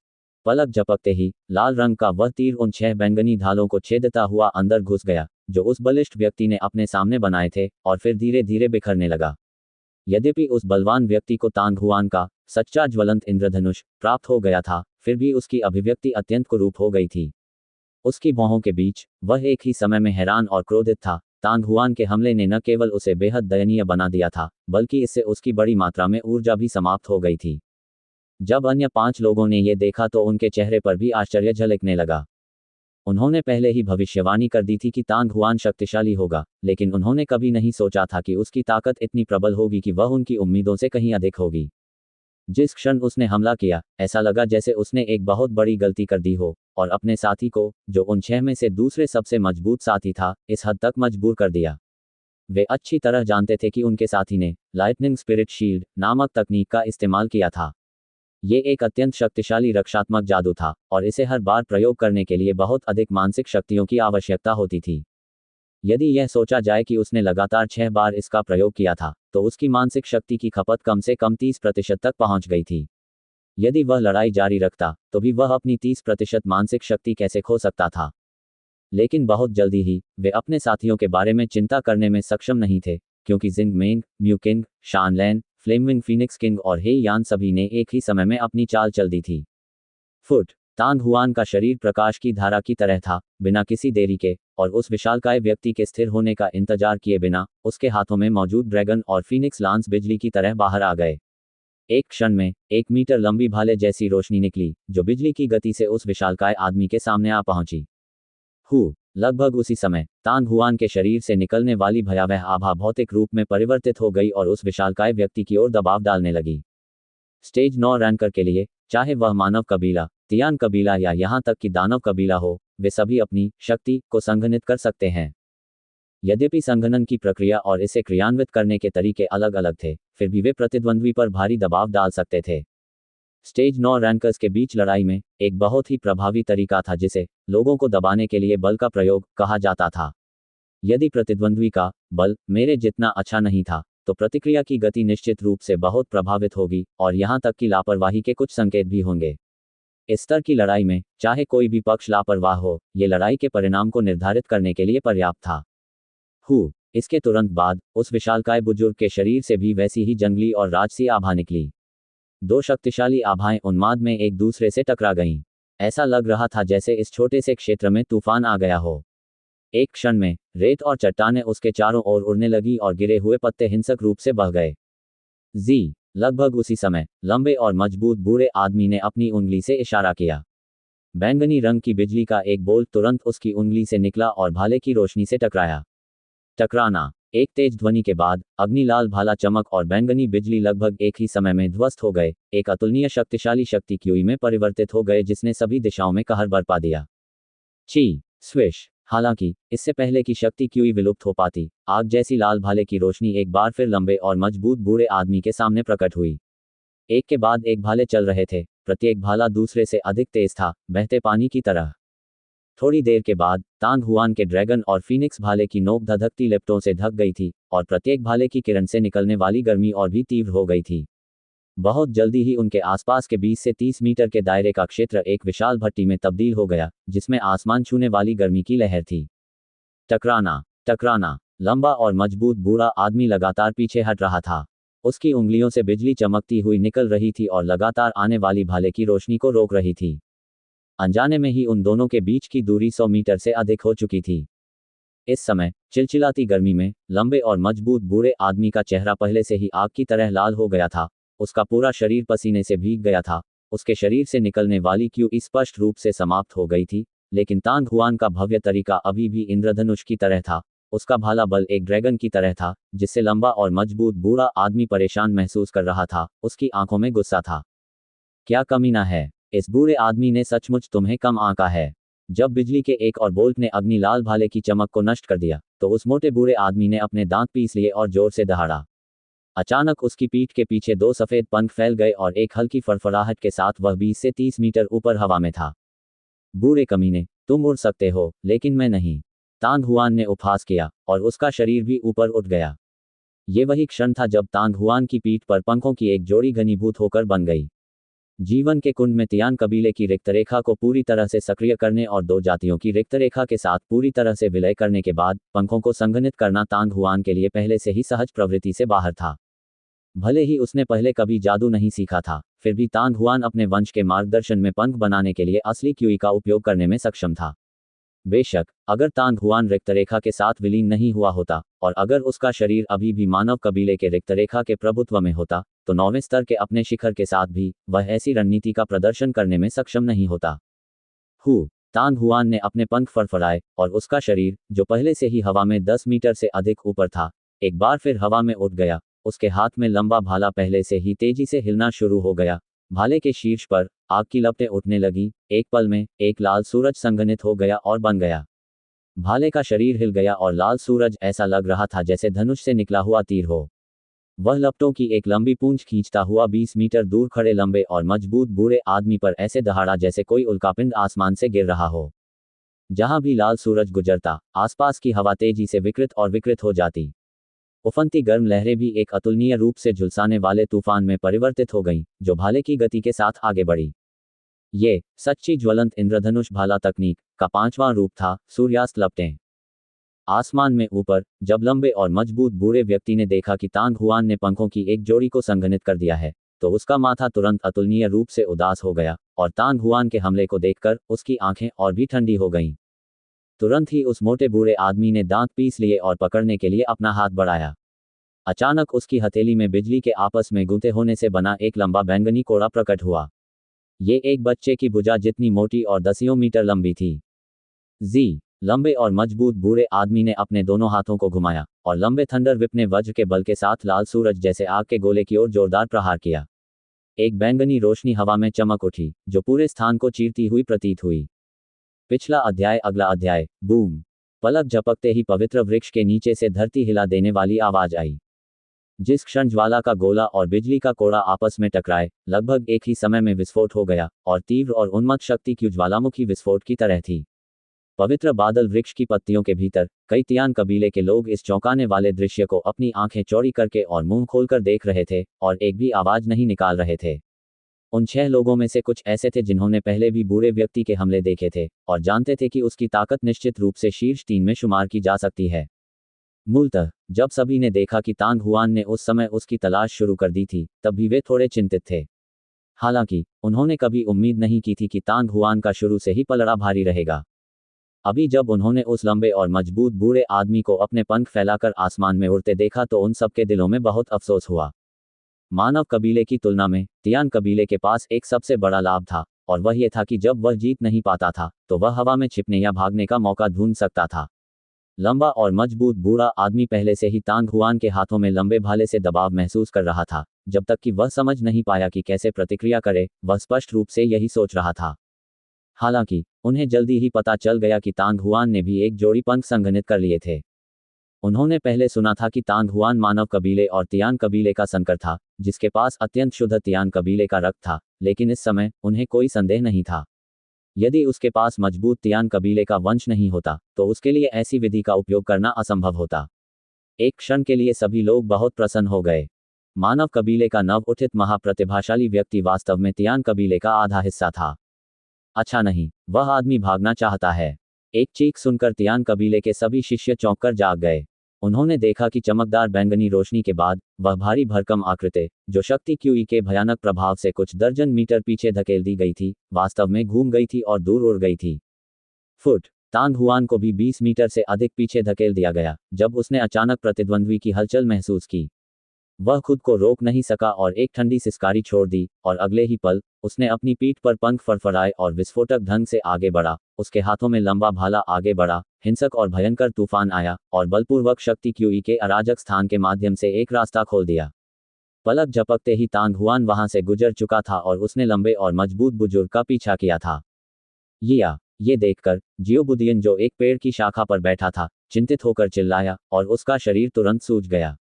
पलक झपकते ही लाल रंग का वह तीर उन 6 बैंगनी ढालों को छेदता हुआ अंदर घुस गया, जो उस बलिष्ठ व्यक्ति ने अपने सामने बनाए थे, और फिर धीरे धीरे बिखरने लगा। यद्यपि उस बलवान व्यक्ति को तांग हुआन का सच्चा ज्वलंत इंद्रधनुष प्राप्त हो गया था, फिर भी उसकी अभिव्यक्ति अत्यंत कुरूप हो गई थी। उसकी भौहों के बीच वह एक ही समय में हैरान और क्रोधित था। तांग हुआन के हमले ने न केवल उसे बेहद दयनीय बना दिया था, बल्कि इससे उसकी बड़ी मात्रा में ऊर्जा भी समाप्त हो गई थी। जब अन्य 5 लोगों ने ये देखा तो उनके चेहरे पर भी आश्चर्य झलकने लगा। उन्होंने पहले ही भविष्यवाणी कर दी थी कि तांग हुआन शक्तिशाली होगा, लेकिन उन्होंने कभी नहीं सोचा था कि उसकी ताकत इतनी प्रबल होगी कि वह उनकी उम्मीदों से कहीं अधिक होगी। जिस क्षण उसने हमला किया, ऐसा लगा जैसे उसने एक बहुत बड़ी गलती कर दी हो, और अपने साथी को, जो उन 6 में से दूसरे सबसे मजबूत साथी था, इस हद तक मजबूर कर दिया। वे अच्छी तरह जानते थे कि उनके साथी ने लाइटनिंग स्पिरिट शील्ड नामक तकनीक का इस्तेमाल किया था। ये एक अत्यंत शक्तिशाली रक्षात्मक जादू था, और इसे हर बार प्रयोग करने के लिए बहुत अधिक मानसिक शक्तियों की आवश्यकता होती थी। यदि यह सोचा जाए कि उसने लगातार 6 बार इसका प्रयोग किया था, तो उसकी मानसिक शक्ति की खपत कम से कम 30% तक पहुंच गई थी। यदि वह लड़ाई जारी रखता, तो भी वह अपनी 30% मानसिक शक्ति कैसे खो सकता था? लेकिन बहुत जल्दी ही वे अपने साथियों के बारे में चिंता करने में सक्षम नहीं थे, क्योंकि जिंग मेंग, म्यू किंग, शान लैन, फ्लेमविंग फीनिक्स किंग और हे यान सभी ने एक ही समय में अपनी चाल चल दी थी। फुट तांग हुआन का शरीर प्रकाश की धारा की तरह था, बिना किसी देरी के और उस विशालकाय व्यक्ति के स्थिर होने का इंतजार किए बिना उसके हाथों में मौजूद ड्रैगन और फीनिक्स लांस बिजली की तरह बाहर आ गए। एक क्षण में 1 मीटर लंबी भाले जैसी रोशनी निकली, जो बिजली की गति से उस विशालकाय आदमी के सामने आ पहुंची। लगभग उसी समय तांग हुआन के शरीर से निकलने वाली भयावह आभा भौतिक रूप में परिवर्तित हो गई और उस विशालकाय व्यक्ति की ओर दबाव डालने लगी। स्टेज 9 रैंकर के लिए, चाहे वह मानव कबीला, तियान कबीला या यहाँ तक कि दानव कबीला हो, वे सभी अपनी शक्ति को संघनित कर सकते हैं। यद्यपि संघनन की प्रक्रिया और इसे क्रियान्वित करने के तरीके अलग अलग थे, फिर भी वे प्रतिद्वंद्वी पर भारी दबाव डाल सकते थे। स्टेज 9 रैंकर्स के बीच लड़ाई में एक बहुत ही प्रभावी तरीका था जिसे लोगों को दबाने के लिए बल का प्रयोग कहा जाता था। यदि प्रतिद्वंद्वी का बल मेरे जितना अच्छा नहीं था, तो प्रतिक्रिया की गति निश्चित रूप से बहुत प्रभावित होगी और यहाँ तक कि लापरवाही के कुछ संकेत भी होंगे। इस स्तर की लड़ाई में चाहे कोई भी पक्ष लापरवाह हो, ये लड़ाई के परिणाम को निर्धारित करने के लिए पर्याप्त था। इसके तुरंत बाद उस विशालकाय बुजुर्ग के शरीर से भी वैसी ही जंगली और राजसी आभा निकली। दो शक्तिशाली आभाएं उन्माद में एक दूसरे से टकरा गईं। ऐसा लग रहा था जैसे इस छोटे से क्षेत्र में तूफान आ गया हो। एक क्षण में रेत और चट्टानें उसके चारों ओर उड़ने लगी और गिरे हुए पत्ते हिंसक रूप से बह गए। लगभग उसी समय लंबे और मजबूत बूढ़े आदमी ने अपनी उंगली से इशारा किया। बैंगनी रंग की बिजली का एक बोल्ट तुरंत उसकी उंगली से निकला और भाले की रोशनी से टकराया। टकराना। एक तेज ध्वनि के बाद अग्निलाल भाला चमक और बैंगनी बिजली लगभग एक ही समय में ध्वस्त हो गए, एक अतुलनीय शक्तिशाली शक्ति क्यूई में परिवर्तित हो गए जिसने सभी दिशाओं में कहर बरपा दिया। स्विश। हालांकि इससे पहले की शक्ति क्यूई विलुप्त हो पाती, आग जैसी लाल भाले की रोशनी एक बार फिर लंबे और मजबूत बूढ़े आदमी के सामने प्रकट हुई। एक के बाद एक भाले चल रहे थे, प्रत्येक भाला दूसरे से अधिक तेज था, बहते पानी की तरह। थोड़ी देर के बाद तांग हुआन के ड्रैगन और फीनिक्स भाले की नोक धधकती लिपटों से ढक गई थी और प्रत्येक भाले की किरण से निकलने वाली गर्मी और भी तीव्र हो गई थी। बहुत जल्दी ही उनके आसपास के 20 से 30 मीटर के दायरे का क्षेत्र एक विशाल भट्टी में तब्दील हो गया, जिसमें आसमान छूने वाली गर्मी की लहर थी। टकराना। लंबा और मजबूत बूढ़ा आदमी लगातार पीछे हट रहा था। उसकी उंगलियों से बिजली चमकती हुई निकल रही थी और लगातार आने वाली भाले की रोशनी को रोक रही थी। अनजाने में ही उन दोनों के बीच की दूरी 100 मीटर से अधिक हो चुकी थी। इस समय चिलचिलाती गर्मी में लंबे और मजबूत बूढ़े आदमी का चेहरा पहले से ही आग की तरह लाल हो गया था। उसका पूरा शरीर पसीने से भीग गया था। उसके शरीर से निकलने वाली क्यूई स्पष्ट रूप से समाप्त हो गई थी, लेकिन तांग हुआन का भव्य तरीका अभी भी इंद्रधनुष की तरह था। उसका भाला बल एक ड्रैगन की तरह था, जिससे लंबा और मजबूत बूढ़ा आदमी परेशान महसूस कर रहा था। उसकी आंखों में गुस्सा था। क्या कमीना है, इस बूढ़े आदमी ने सचमुच तुम्हें कम आंका है। जब बिजली के एक और बोल्ट ने अग्निलाल भाले की चमक को नष्ट कर दिया, तो उस मोटे बूढ़े आदमी ने अपने दांत पीस लिए और जोर से दहाड़ा। अचानक उसकी पीठ के पीछे दो सफेद पंख फैल गए और एक हल्की फड़फड़ाहट के साथ वह 20 से 30 मीटर ऊपर हवा में था। बूढ़े कमीने, तुम उड़ सकते हो, लेकिन मैं नहीं, तांग हुआन ने उपहास किया और उसका शरीर भी ऊपर उठ गया। ये वही क्षण था जब तांग हुआन की पीठ पर पंखों की एक जोड़ी घनीभूत होकर बन गई। जीवन के कुंड में तियान कबीले की रिक्तरेखा को पूरी तरह से सक्रिय करने और दो जातियों की रिक्तरेखा के साथ पूरी तरह से विलय करने के बाद पंखों को संघनित करना तांग हुआन के लिए पहले से ही सहज प्रवृत्ति से बाहर था। भले ही उसने पहले कभी जादू नहीं सीखा था, फिर भी तांग हुआन अपने वंश के मार्गदर्शन में पंख बनाने के लिए असली क्यूई का उपयोग करने में सक्षम था। बेशक अगर तांग हुआन रिक्तरेखा के साथ विलीन नहीं हुआ होता और अगर उसका शरीर अभी भी मानव कबीले के रिक्तरेखा के प्रभुत्व में होता, तो 9वें स्तर के अपने शिखर के साथ भी वह ऐसी रणनीति का प्रदर्शन करने में सक्षम नहीं होता। तांग हुआन ने अपने पंख फड़फड़ाए और उसका शरीर, जो पहले से ही हवा में 10 मीटर से अधिक ऊपर था, एक बार फिर हवा में उठ गया। उसके हाथ में लंबा भाला पहले से ही तेजी से हिलना शुरू हो गया। भाले के शीर्ष पर आग की लपटें उठने लगी। एक पल में एक लाल सूरज संघनित हो गया और बन गया। भाले का शरीर हिल गया और लाल सूरज ऐसा लग रहा था जैसे धनुष से निकला हुआ तीर हो। वह लपटों की एक लंबी पूंछ खींचता हुआ 20 मीटर दूर खड़े लंबे और मजबूत बूढ़े आदमी पर ऐसे दहाड़ा जैसे कोई उल्कापिंड आसमान से गिर रहा हो। जहां भी लाल सूरज गुजरता, आसपास की हवा तेजी से विकृत और विकृत हो जाती। उफनती गर्म लहरें भी एक अतुलनीय रूप से झुलसाने वाले तूफान में परिवर्तित हो गईं, जो भाले की गति के साथ आगे बढ़ी। ये सच्ची ज्वलंत इंद्रधनुष भाला तकनीक का पांचवां रूप था। सूर्यास्त लपटें आसमान में ऊपर, जब लंबे और मजबूत बूढ़े व्यक्ति ने देखा कि तांग हुआन ने पंखों की एक जोड़ी को संघनित कर दिया है, तो उसका माथा तुरंत अतुलनीय रूप से उदास हो गया और तांग हुआन के हमले को देखकर उसकी आंखें और भी ठंडी हो गईं। तुरंत ही उस मोटे बूढ़े आदमी ने दांत पीस लिए और पकड़ने के लिए अपना हाथ बढ़ाया। अचानक उसकी हथेली में बिजली के आपस में गूंथे होने से बना एक लंबा बैंगनी कोड़ा प्रकट हुआ। ये एक बच्चे की भुजा जितनी मोटी और दसियों मीटर लंबी थी। लंबे और मजबूत बूढ़े आदमी ने अपने दोनों हाथों को घुमाया और लंबे थंडर विप ने वज्र के बल के साथ लाल सूरज जैसे आग के गोले की ओर जोरदार प्रहार किया। एक बैंगनी रोशनी हवा में चमक उठी, जो पूरे स्थान को चीरती हुई प्रतीत हुई। पिछला अध्याय। अगला अध्याय। बूम। पलक झपकते ही पवित्र वृक्ष के नीचे से धरती हिला देने वाली आवाज आई। जिस क्षण ज्वाला का गोला और बिजली का कोड़ा आपस में टकराए, लगभग एक ही समय में विस्फोट हो गया और तीव्र और उन्मत्त शक्ति की ज्वालामुखी विस्फोट की तरह थी। पवित्र बादल वृक्ष की पत्तियों के भीतर कई तियान कबीले के लोग इस चौंकाने वाले दृश्य को अपनी आंखें चौड़ी करके और मुंह खोलकर देख रहे थे और एक भी आवाज नहीं निकाल रहे थे। उन 6 लोगों में से कुछ ऐसे थे जिन्होंने पहले भी बूढ़े व्यक्ति के हमले देखे थे और जानते थे कि उसकी ताकत निश्चित रूप से शीर्ष 3 में शुमार की जा सकती है। मूलतः जब सभी ने देखा कि तांग हुआन ने उस समय उसकी तलाश शुरू कर दी थी, तब भी वे थोड़े चिंतित थे। हालांकि उन्होंने कभी उम्मीद नहीं की थी कि तांग हुआन का शुरू से ही पलड़ा भारी रहेगा। अभी जब उन्होंने उस लंबे और मजबूत बूढ़े आदमी को अपने पंख फैलाकर आसमान में उड़ते देखा तो उन सबके दिलों में बहुत अफसोस हुआ। मानव कबीले की तुलना में तियान कबीले के पास एक सबसे बड़ा लाभ था, और वह यह था कि जब वह जीत नहीं पाता था तो वह हवा में छिपने या भागने का मौका ढूंढ सकता था। लंबा और मजबूत बूढ़ा आदमी पहले से ही तांग हुआन के हाथों में लंबे भाले से दबाव महसूस कर रहा था। जब तक कि वह समझ नहीं पाया कि कैसे प्रतिक्रिया करे, वह स्पष्ट रूप से यही सोच रहा था। हालांकि उन्हें जल्दी ही पता चल गया कि तांग हुआन ने भी एक जोड़ी पंख संघनित कर लिए थे। उन्होंने पहले सुना था कि तांग हुआन मानव कबीले और तियान कबीले का संकर था, जिसके पास अत्यंत शुद्ध तियान कबीले का रक्त था, लेकिन इस समय उन्हें कोई संदेह नहीं था। यदि उसके पास मजबूत तियान कबीले का वंश नहीं होता, तो उसके लिए ऐसी विधि का उपयोग करना असंभव होता। एक क्षण के लिए सभी लोग बहुत प्रसन्न हो गए। मानव कबीले का नव उठित महाप्रतिभाशाली व्यक्ति वास्तव में तियान कबीले का आधा हिस्सा था। अच्छा नहीं, वह आदमी भागना चाहता है। एक चीख सुनकर तियान कबीले के सभी शिष्य चौंककर जाग गए। उन्होंने देखा कि चमकदार बैंगनी रोशनी के बाद वह भारी भरकम आकृति, जो शक्ति क्यूई के भयानक प्रभाव से कुछ दर्जन मीटर पीछे धकेल दी गई थी, वास्तव में घूम गई थी और दूर उड़ गई थी। तांग हुआन को भी 20 मीटर से अधिक पीछे धकेल दिया गया जब उसने अचानक प्रतिद्वंद्वी की हलचल महसूस की। वह खुद को रोक नहीं सका और एक ठंडी सिसकारी छोड़ दी, और अगले ही पल उसने अपनी पीठ पर पंख फड़फड़ाए और विस्फोटक ढंग से आगे बढ़ा। उसके हाथों में लंबा भाला आगे बढ़ा। हिंसक और भयंकर तूफान आया और बलपूर्वक शक्ति क्यूई के अराजक स्थान के माध्यम से एक रास्ता खोल दिया। पलक झपकते ही तांग हुआन वहां से गुजर चुका था और उसने लंबे और मजबूत बुजुर्ग का पीछा किया था। ये देखकर जियो बुदियन, जो एक पेड़ की शाखा पर बैठा था, चिंतित होकर चिल्लाया और उसका शरीर तुरंत सूज गया।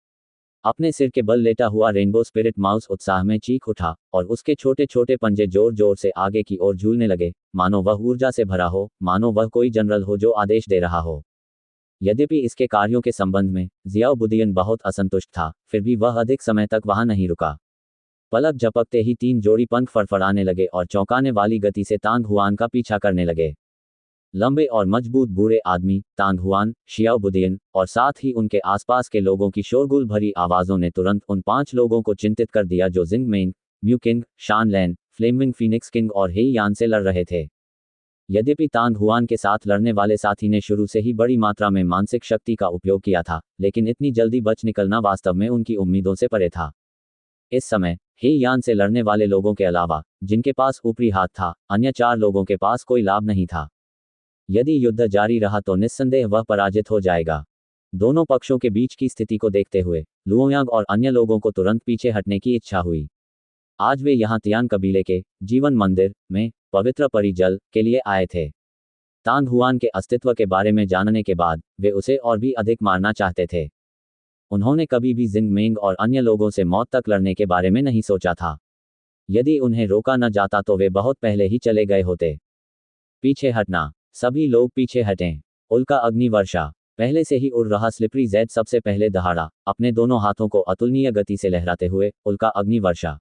अपने सिर के बल लेटा हुआ रेनबो स्पिरिट माउस उत्साह में चीख उठा और उसके छोटे छोटे पंजे जोर जोर से आगे की ओर झूलने लगे, मानो वह ऊर्जा से भरा हो, मानो वह कोई जनरल हो जो आदेश दे रहा हो। यद्यपि इसके कार्यों के संबंध में जियाओ बुदियन बहुत असंतुष्ट था, फिर भी वह अधिक समय तक वहां नहीं रुका। पलक झपकते ही 3 जोड़ी पंख फड़फड़ाने लगे और चौंकाने वाली गति से तांग हुआन का पीछा करने लगे। लंबे और मजबूत बूढ़े आदमी, तांग हुआन, शियाओ बुदियन और साथ ही उनके आसपास के लोगों की शोरगुल भरी आवाजों ने तुरंत उन 5 लोगों को चिंतित कर दिया जो जिंग मेंग, म्यू किंग, शान लैन, फ्लेमिंग फीनिक्स किंग और हेई यान से लड़ रहे थे। यद्यपि तांग हुआन के साथ लड़ने वाले साथी ने शुरू से ही बड़ी मात्रा में मानसिक शक्ति का उपयोग किया था, लेकिन इतनी जल्दी बच निकलना वास्तव में उनकी उम्मीदों से परे था। इस समय हेई यान से लड़ने वाले लोगों के अलावा, जिनके पास ऊपरी हाथ था, अन्य 4 लोगों के पास कोई लाभ नहीं था। यदि युद्ध जारी रहा तो निस्संदेह वह पराजित हो जाएगा। दोनों पक्षों के बीच की स्थिति को देखते हुए लुओयांग और अन्य लोगों को तुरंत पीछे हटने की इच्छा हुई। आज वे यहाँ तियान कबीले के जीवन मंदिर में पवित्र परिजल के लिए आए थे। तांग हुआन के अस्तित्व के बारे में जानने के बाद वे उसे और भी अधिक मारना चाहते थे। उन्होंने कभी भी जिंग मेंग और अन्य लोगों से मौत तक लड़ने के बारे में नहीं सोचा था। यदि उन्हें रोका न जाता तो वे बहुत पहले ही चले गए होते। पीछे हटना। सभी लोग पीछे हटें। उल्का अग्नि वर्षा। पहले से ही उड़ रहा स्लिपरी जेड सबसे पहले दहाड़ा, अपने दोनों हाथों को अतुलनीय गति से लहराते हुए उल्का अग्नि वर्षा।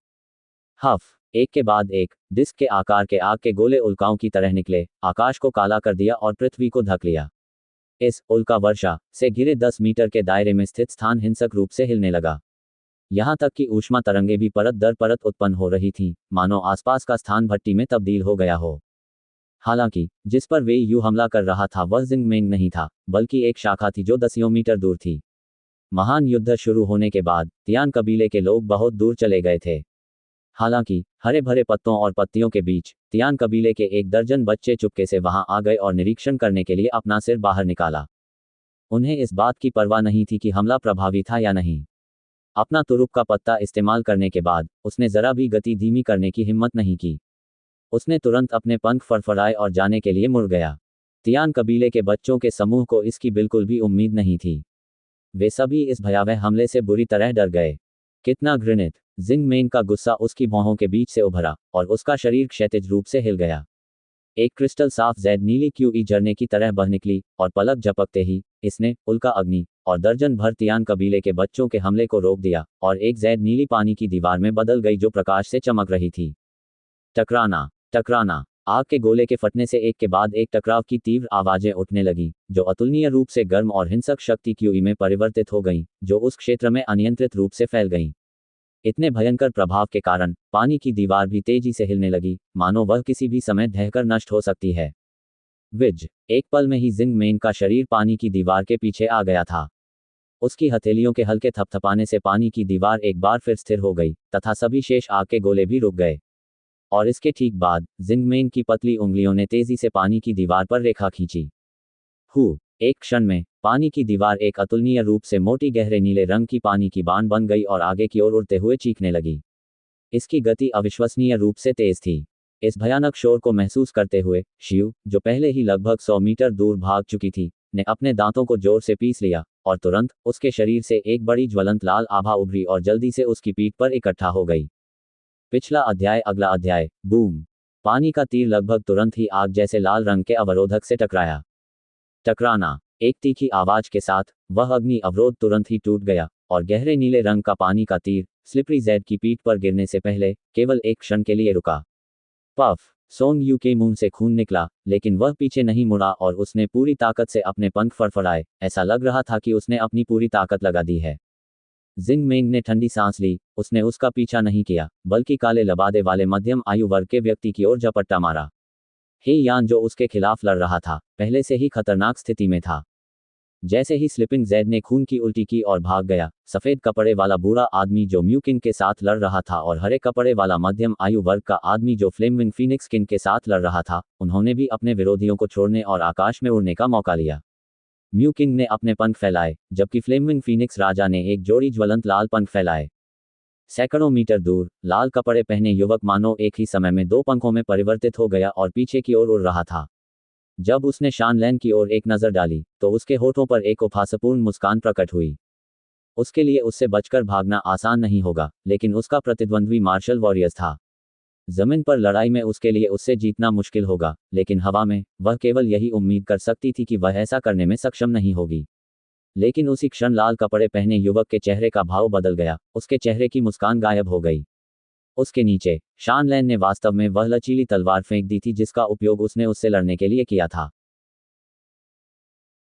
हफ। एक के बाद एक डिस्क के आकार के आग के गोले उल्काओं की तरह निकले, आकाश को काला कर दिया और पृथ्वी को ढक लिया। इस उल्का वर्षा से घिरे 10 मीटर के दायरे में स्थित स्थान हिंसक रूप से हिलने लगा। यहाँ तक कि ऊष्मा तरंगें भी परत दर परत उत्पन्न हो रही थीं, मानो आसपास का स्थान भट्टी में तब्दील हो गया हो। हालांकि जिस पर वे यू हमला कर रहा था वह जिंगमेंग नहीं था, बल्कि एक शाखा थी जो दसियों मीटर दूर थी। महान युद्ध शुरू होने के बाद तियान कबीले के लोग बहुत दूर चले गए थे। हालांकि हरे भरे पत्तों और पत्तियों के बीच तियान कबीले के 1 दर्जन बच्चे चुपके से वहां आ गए और निरीक्षण करने के लिए अपना सिर बाहर निकाला। उन्हें इस बात की परवाह नहीं थी कि हमला प्रभावी था या नहीं। अपना तुरुप का पत्ता इस्तेमाल करने के बाद उसने जरा भी गति धीमी करने की हिम्मत नहीं की। उसने तुरंत अपने पंख फड़फड़ाए और जाने के लिए मुड़ गया। तियान कबीले के बच्चों के समूह को इसकी बिल्कुल भी उम्मीद नहीं थी। वे सभी इस भयावह हमले से बुरी तरह डर गए। कितना घृणित! जिंगमेंग का गुस्सा उसकी भौहों के बीच से उभरा और उसका शरीर क्षैतिज रूप से हिल गया। एक क्रिस्टल साफ जैद नीली क्यूई झरने की तरह बह निकली और पलक झपकते ही इसने उल्का अग्नि और दर्जन भर तियान कबीले के बच्चों के हमले को रोक दिया और एक जैद नीली पानी की दीवार में बदल गई जो प्रकाश से चमक रही थी। टकराना टकराना आग के गोले के फटने से एक के बाद एक टकराव की तीव्र आवाजें उठने लगीं, जो अतुलनीय रूप से गर्म और हिंसक शक्ति क्यूई में परिवर्तित हो गईं, जो उस क्षेत्र में अनियंत्रित रूप से फैल गईं। इतने भयंकर प्रभाव के कारण पानी की दीवार भी तेजी से हिलने लगी, मानो वह किसी भी समय ढहकर नष्ट हो सकती है। विज! एक पल में ही जिंगमेंग का शरीर पानी की दीवार के पीछे आ गया था। उसकी हथेलियों के हल्के थपथपाने से पानी की दीवार एक बार फिर स्थिर हो गई तथा सभी शेष आग के गोले भी रुक गए। और इसके ठीक बाद जिंगमेंग की पतली उंगलियों ने तेजी से पानी की दीवार पर रेखा खींची। एक क्षण में पानी की दीवार एक अतुलनीय रूप से मोटी गहरे नीले रंग की पानी की बांध बन गई और आगे की ओर उड़ते हुए चीखने लगी। इसकी गति अविश्वसनीय रूप से तेज थी। इस भयानक शोर को महसूस करते हुए शिव, जो पहले ही लगभग 100 मीटर दूर भाग चुकी थी, ने अपने दांतों को जोर से पीस लिया और तुरंत उसके शरीर से एक बड़ी ज्वलंत लाल आभा उभरी और जल्दी से उसकी पीठ पर इकट्ठा हो गई। पिछला अध्याय। अगला अध्याय। बूम! पानी का तीर लगभग तुरंत ही आग जैसे लाल रंग के अवरोधक से टकराया। टकराना! एक तीखी आवाज के साथ वह अग्नि अवरोध तुरंत ही टूट गया और गहरे नीले रंग का पानी का तीर स्लिपरी जैड की पीठ पर गिरने से पहले केवल एक क्षण के लिए रुका। पफ! सोंग यू के मुंह से खून निकला, लेकिन वह पीछे नहीं मुड़ा और उसने पूरी ताकत से अपने पंख फड़फड़ाए। ऐसा लग रहा था कि उसने अपनी पूरी ताकत लगा दी है। जिंगमेंग ने ठंडी सांस ली। उसने उसका पीछा नहीं किया, बल्कि काले लबादे वाले मध्यम आयु वर्ग के व्यक्ति की ओर झपट्टा मारा। हे यान, जो उसके खिलाफ लड़ रहा था, पहले से ही खतरनाक स्थिति में था। जैसे ही स्लिपिंग जैड ने खून की उल्टी की और भाग गया, सफेद कपड़े वाला बूढ़ा आदमी जो म्यू किंग के साथ लड़ रहा था और हरे कपड़े वाला मध्यम आयु वर्ग का आदमी जो फ्लेमविंग फीनिक्स किंग के साथ लड़ रहा था, उन्होंने भी अपने विरोधियों को छोड़ने और आकाश में उड़ने का मौका लिया। म्यू किंग ने अपने पंख फैलाए, जबकि फ्लेमविंग फीनिक्स राजा ने एक जोड़ी ज्वलंत लाल पंख फैलाए। सैकड़ों मीटर दूर लाल कपड़े पहने युवक मानो एक ही समय में 2 पंखों में परिवर्तित हो गया और पीछे की ओर उड़ रहा था। जब उसने शानलैन की ओर एक नज़र डाली, तो उसके होठों पर एक उपहासपूर्ण मुस्कान प्रकट हुई। उसके लिए उससे बचकर भागना आसान नहीं होगा, लेकिन उसका प्रतिद्वंद्वी मार्शल वॉरियर्स था। जमीन पर लड़ाई में उसके लिए उससे जीतना मुश्किल होगा, लेकिन हवा में वह केवल यही उम्मीद कर सकती थी कि वह ऐसा करने में सक्षम नहीं होगी। लेकिन उसी क्षण लाल कपड़े पहने युवक के चेहरे का भाव बदल गया। उसके चेहरे की मुस्कान गायब हो गई। उसके नीचे शानलैन ने वास्तव में वह लचीली तलवार फेंक दी थी जिसका उपयोग उसने उससे लड़ने के लिए किया था।